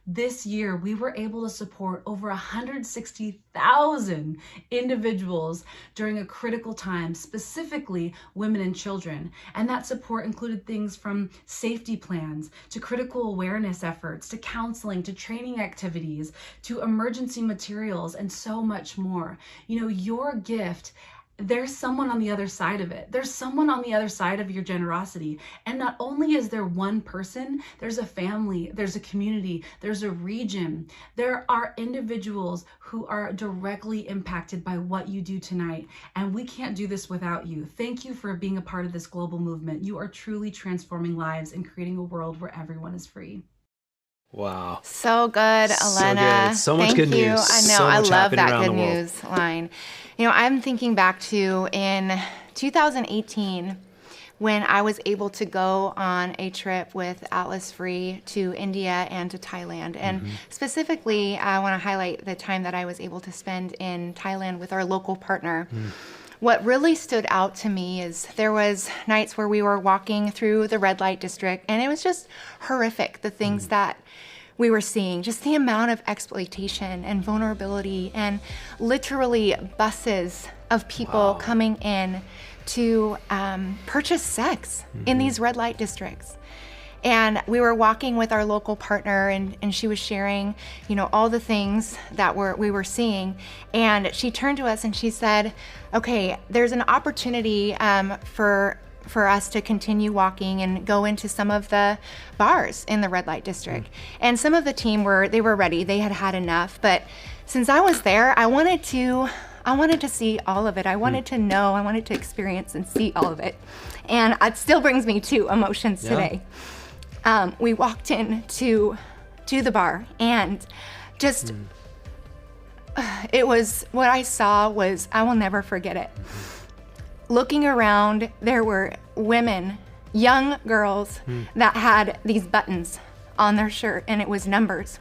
This year, we were able to support over 160,000 individuals during a critical time, specifically women and children. And that support included things from safety plans to critical awareness efforts, to counseling, to training activities, to emergency materials, and so much more. You know, your gift there's someone on the other side of it. There's someone on the other side of your generosity. And not only is there one person, there's a family, there's a community, there's a region. There are individuals who are directly impacted by what you do tonight. And we can't do this without you. Thank you for being a part of this global movement. You are truly transforming lives and creating a world where everyone is free. Wow. So good, Elena. So good. So much Thank good you. news. I know. So I much love happening that around good the world. news line. I'm thinking back to in 2018 when I was able to go on a trip with Atlas Free to India and to Thailand. And specifically, I want to highlight the time that I was able to spend in Thailand with our local partner. What really stood out to me is there was nights where we were walking through the red light district, and it was just horrific, the things that we were seeing, just the amount of exploitation and vulnerability, and literally buses of people coming in to purchase sex in these red light districts. And we were walking with our local partner, and she was sharing, all the things that we were seeing. And she turned to us and she said, okay, there's an opportunity for us to continue walking and go into some of the bars in the red light district. And some of the team were ready. They had had enough. But since I was there, I wanted to see all of it. I wanted to know, I wanted to experience and see all of it. And it still brings me to emotions today. We walked in to the bar, and just it was, what I saw was, I will never forget it. Looking around, there were women, young girls that had these buttons on their shirt, and it was numbers.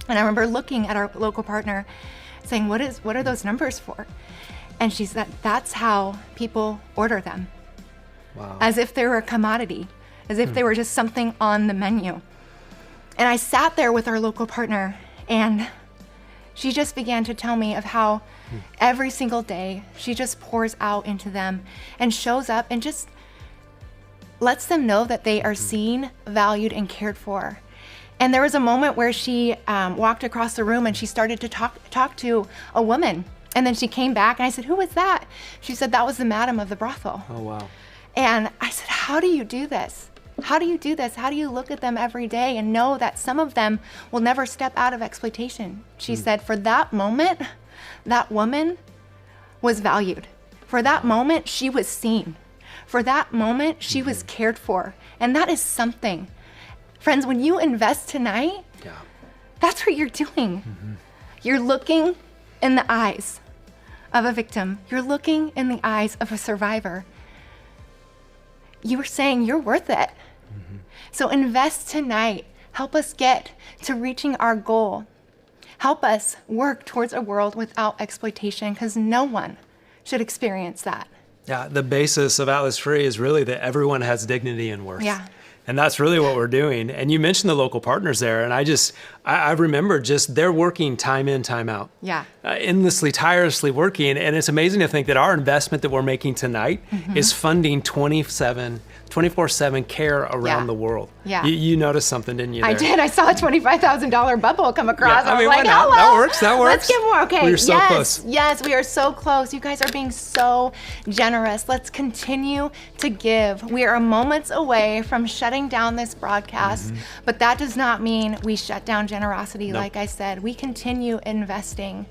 And I remember looking at our local partner saying, what are those numbers for? And she said, that's how people order them. Wow. As if they were a commodity, as if they were just something on the menu. And I sat there with our local partner, and she just began to tell me of how every single day she just pours out into them and shows up and just lets them know that they are seen, valued, and cared for. And there was a moment where she walked across the room and she started to talk to a woman. And then she came back and I said, who was that? She said, that was the madam of the brothel. Oh, wow. And I said, how do you do this? How do you do this? How do you look at them every day and know that some of them will never step out of exploitation? She said, for that moment, that woman was valued. For that moment, she was seen. For that moment, she was cared for. And that is something. Friends, when you invest tonight, that's what you're doing. You're looking in the eyes of a victim. You're looking in the eyes of a survivor. You were saying you're worth it. So invest tonight. Help us get to reaching our goal. Help us work towards a world without exploitation, because no one should experience that. Yeah, the basis of Atlas Free is really that everyone has dignity and worth. Yeah. And that's really what we're doing. And you mentioned the local partners there, and I remember just they're working time in, time out. Yeah. Endlessly, tirelessly working. And it's amazing to think that our investment that we're making tonight is funding 24/7 care around the world. Yeah. You noticed something, didn't you? There? I did. I saw a $25,000 bubble come across. Yeah, I was like, why not? hello. That works. Let's get more. Okay. We're so close. Yes, we are so close. You guys are being so generous. Let's continue to give. We are moments away from shutting down this broadcast, but that does not mean we shut down generosity. Nope. Like I said, we continue investing.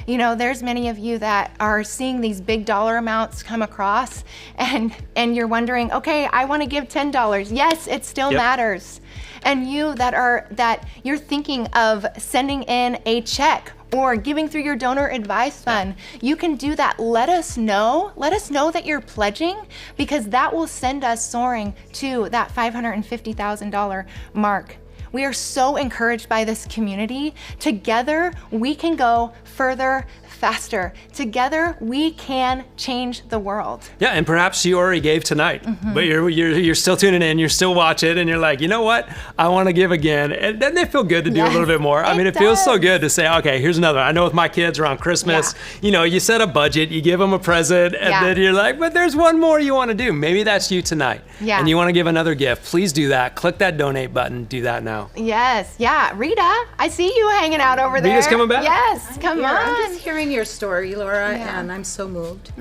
You know, there's many of you that are seeing these big dollar amounts come across, and you're wondering, okay, I want to give $10. Yes, it still matters. And you that you're thinking of sending in a check or giving through your donor advice fund, you can do that. Let us know. Let us know that you're pledging, because that will send us soaring to that $550,000 mark. We are so encouraged by this community. Together, we can go further, faster. Together, we can change the world. Yeah, and perhaps you already gave tonight, but you're still tuning in, you're still watching, and you're like, you know what? I want to give again. And doesn't it feel good to do a little bit more? I mean, it feels so good to say, okay, here's another. I know with my kids around Christmas, you know, you set a budget, you give them a present, and then you're like, but there's one more you want to do. Maybe that's you tonight. Yeah. And you want to give another gift. Please do that. Click that donate button. Do that now. Yes, yeah. Rita, I see you hanging out over there. Rita's coming back? Yes, come on. I'm just hearing hearing your story, Laura, Yeah. and I'm so moved.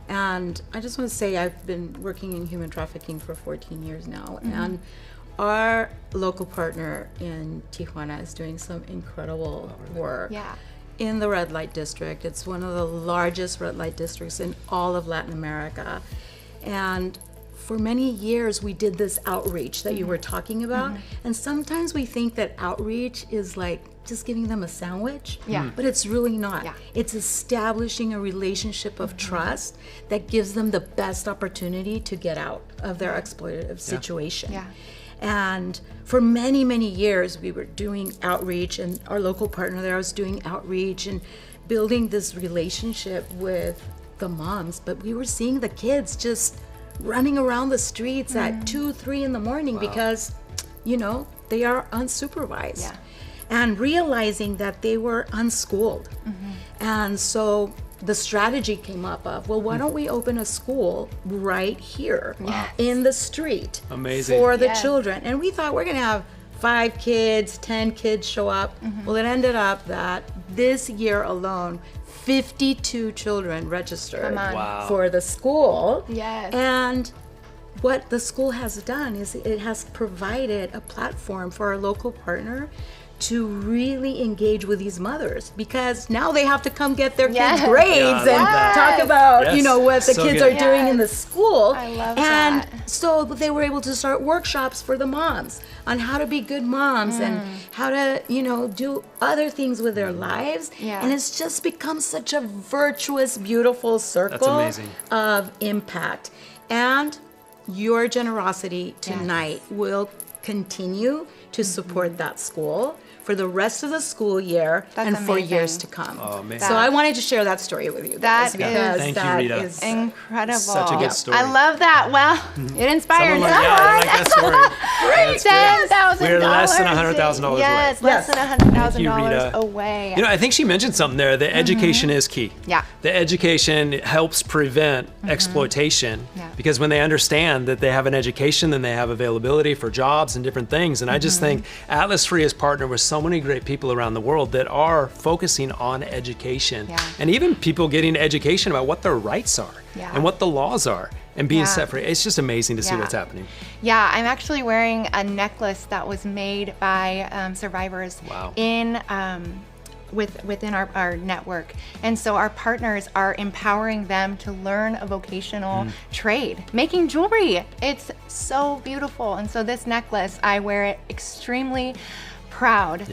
And I just want to say I've been working in human trafficking for 14 years now, and our local partner in Tijuana is doing some incredible work. Yeah. In the red light district. It's one of the largest red light districts in all of Latin America. And for many years, we did this outreach that you were talking about. And sometimes we think that outreach is like just giving them a sandwich. Yeah. But it's really not. Yeah. It's establishing a relationship of trust that gives them the best opportunity to get out of their exploitative situation. Yeah. And for many, many years, we were doing outreach, and our local partner there was doing outreach and building this relationship with the moms. But we were seeing the kids just running around the streets at 2, 3 in the morning because, you know, they are unsupervised. Yeah. And realizing that they were unschooled. And so the strategy came up of, well, why don't we open a school right here in the street Amazing. for the Yes. children? And we thought we're gonna have 5 kids, 10 kids show up. Well, it ended up that this year alone, 52 children registered Come on. Wow. for the school. Yes. And what the school has done is it has provided a platform for our local partner to really engage with these mothers, because now they have to come get their Yes. kids' grades Yeah, I and love that. talk about, Yes. you know, what the So kids good. are doing in the school. I love and that. so they were able to start workshops for the moms on how to be good moms and how to, you know, do other things with their lives. Yeah. And it's just become such a virtuous, beautiful circle amazing. of impact. And your generosity tonight will continue to support that school for the rest of the school year That's and for amazing. years to come. Oh, amazing. So I wanted to share that story with you That guys, because Thank you, that Rita. is Incredible. Such a good story. I love that. Well, it inspired Someone someone. like, yeah, I like that story. That's good. $10,000. We're less than $100,000 away. Yes, less than Thank you, $100,000 Rita. away. You know, I think she mentioned something there. The education is key. Yeah. The education helps prevent exploitation, Yeah. because when they understand that they have an education, then they have availability for jobs and different things. And I just think Atlas Free is partnered with so many great people around the world that are focusing on education, Yeah. and even people getting education about what their rights are Yeah. and what the laws are and being Yeah. set free. It's just amazing to see Yeah. what's happening. Yeah, I'm actually wearing a necklace that was made by survivors Wow. within our network. And so our partners are empowering them to learn a vocational trade, making jewelry. It's so beautiful. And so this necklace, I wear it extremely proud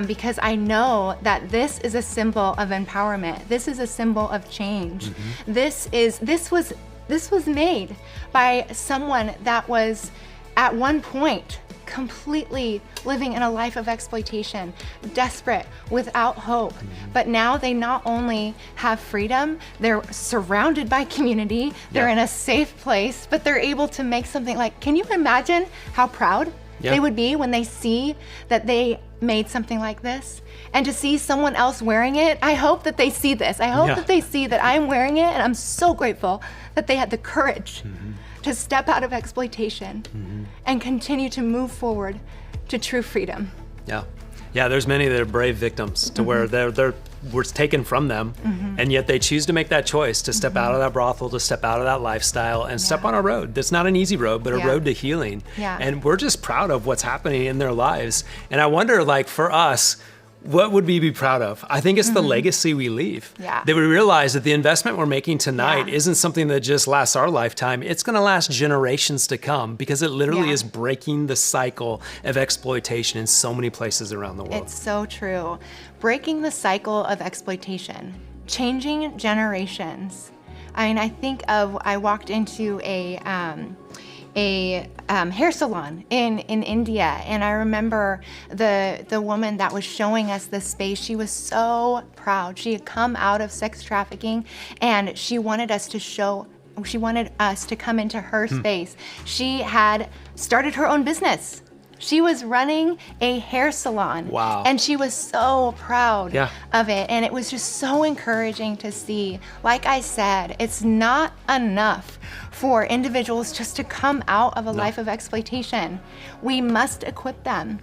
because I know that this is a symbol of empowerment. This is a symbol of change. This was made by someone that was at one point completely living in a life of exploitation, desperate, without hope. But now they not only have freedom, they're surrounded by community, they're in a safe place, but they're able to make something like, can you imagine how proud they would be when they see that they made something like this? And to see someone else wearing it, I hope that they see this. I hope that they see that I'm wearing it, and I'm so grateful that they had the courage to step out of exploitation and continue to move forward to true freedom. Yeah, there's many that are brave victims to where they're was taken from them, and yet they choose to make that choice to step out of that brothel, to step out of that lifestyle, and step on a road that's not an easy road, but a road to healing. And we're just proud of what's happening in their lives. And I wonder, like, for us, what would we be proud of? I think it's the legacy we leave. That we realize that the investment we're making tonight isn't something that just lasts our lifetime. It's going to last generations to come, because it literally is breaking the cycle of exploitation in so many places around the world. It's so true. Breaking the cycle of exploitation, changing generations. I mean, I think of, I walked into a hair salon in India, and I remember the woman that was showing us this space. She was so proud. She had come out of sex trafficking, and she wanted us to come into her space. She had started her own business. She was running a hair salon. Wow. And she was so proud of it. And it was just so encouraging to see. Like I said, it's not enough for individuals just to come out of a life of exploitation. We must equip them.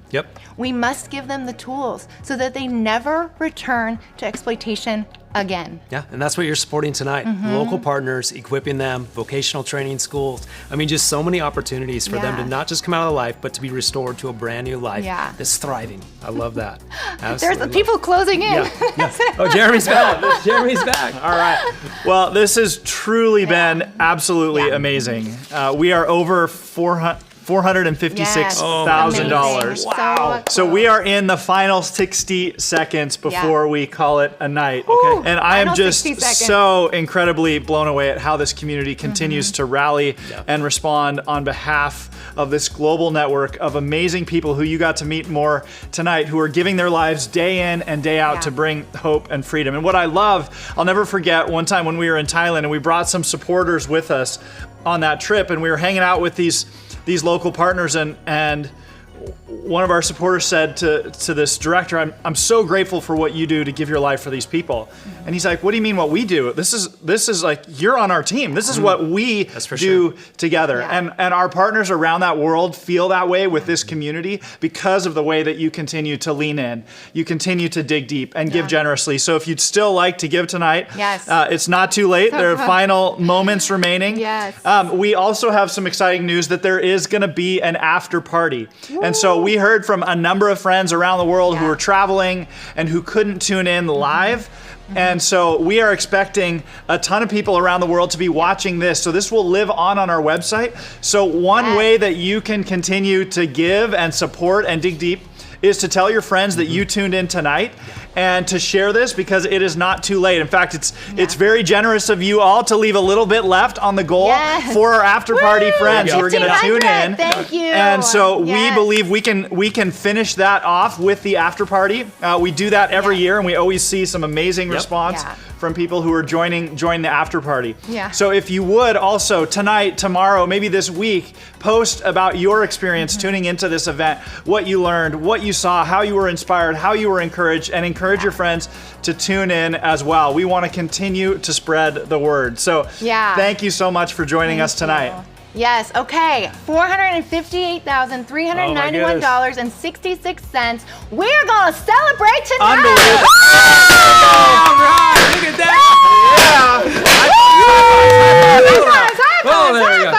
We must give them the tools so that they never return to exploitation again. Yeah, and that's what you're supporting tonight. Local partners, equipping them, vocational training schools. I mean, just so many opportunities for them to not just come out of the life, but to be restored to a brand new life that's thriving. I love that. There's the people closing in. Oh, Jeremy's back. Jeremy's back. All right. Well, this has truly been absolutely amazing. We are over $456,000. Wow. So we are in the final 60 seconds before we call it a night. Okay. And I am just so incredibly blown away at how this community continues to rally and respond on behalf of this global network of amazing people who you got to meet more tonight, who are giving their lives day in and day out to bring hope and freedom. And what I love, I'll never forget one time when we were in Thailand and we brought some supporters with us on that trip, and we were hanging out with these local partners, and one of our supporters said to this director, I'm so grateful for what you do to give your life for these people. And he's like, what do you mean what we do? This is like, you're on our team. This is what we do together. And our partners around that world feel that way with this community because of the way that you continue to lean in. You continue to dig deep and give generously. So if you'd still like to give tonight, it's not too late. There are final moments remaining. We also have some exciting news that there is going to be an after party. And so we heard from a number of friends around the world who were traveling and who couldn't tune in live. And so we are expecting a ton of people around the world to be watching this. So this will live on our website. So one way that you can continue to give and support and dig deep is to tell your friends that you tuned in tonight and to share this, because it is not too late. In fact, it's very generous of you all to leave a little bit left on the goal for our after party friends who are going to tune in. Thank you. And so we believe we can finish that off with the after party. We do that every year, and we always see some amazing response from people who are joining the after party. So if you would also tonight, tomorrow, maybe this week, post about your experience tuning into this event, what you learned, what you saw, how you were inspired, how you were encouraged, and encourage your friends to tune in as well. We want to continue to spread the word. So thank you so much for joining us tonight. Yes, okay. $458,391.66. We're going to celebrate tonight. Unbelievable. All right, look at that. Oh, there we go.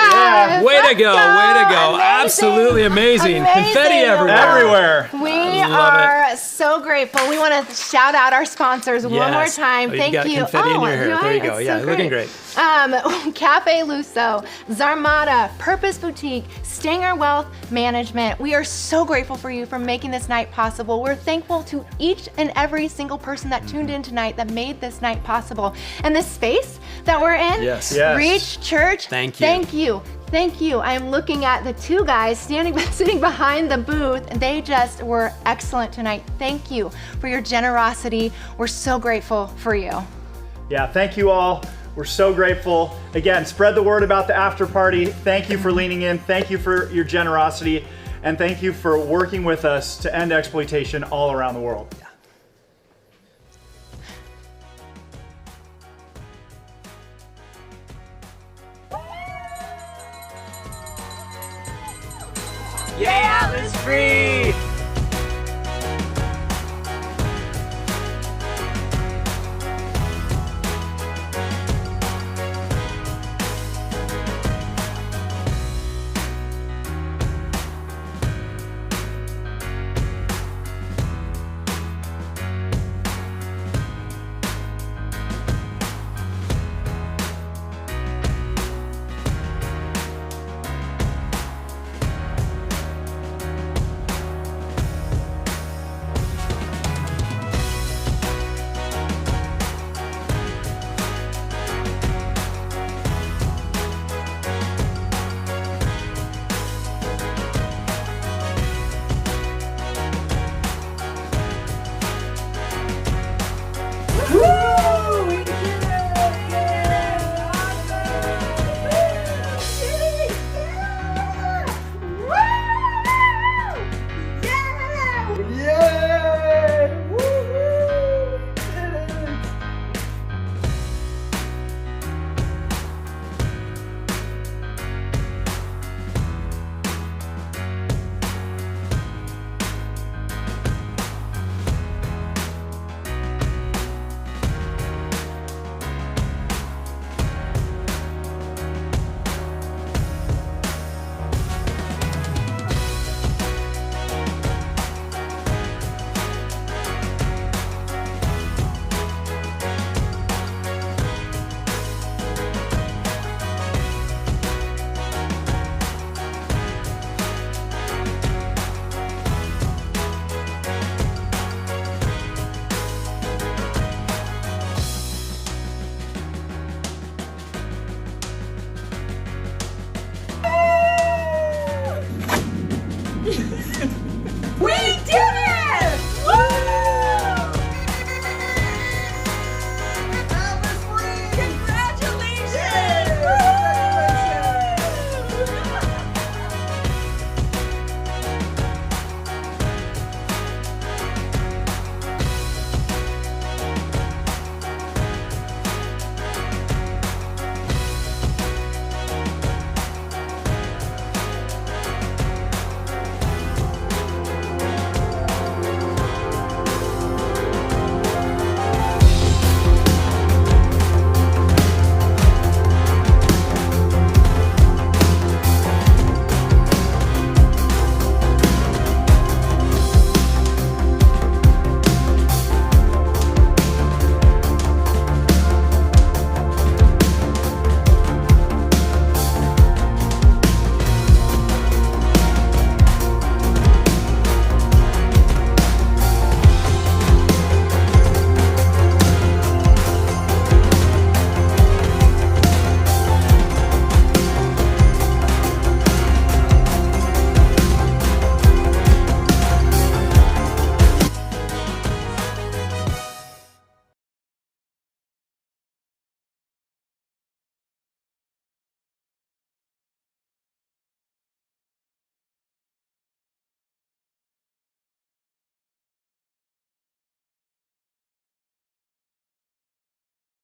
Way to go, way to go. Absolutely amazing. Confetti everywhere. We are so grateful. We want to shout out our sponsors one more time. Thank you. You got confetti in your hair. There you go. Yeah, looking great. Cafe Luso, Zarmada, Purpose Boutique, Stanger Wealth Management. We are so grateful for you for making this night possible. We're thankful to each and every single person that tuned in tonight that made this night possible. And this space that we're in, Reach Church, thank you. Thank you. I'm looking at the two guys sitting behind the booth. They just were excellent tonight. Thank you for your generosity. We're so grateful for you. Yeah, thank you all. We're so grateful. Again, spread the word about the after party. Thank you for leaning in. Thank you for your generosity. And thank you for working with us to end exploitation all around the world. Yeah, Atlas Free!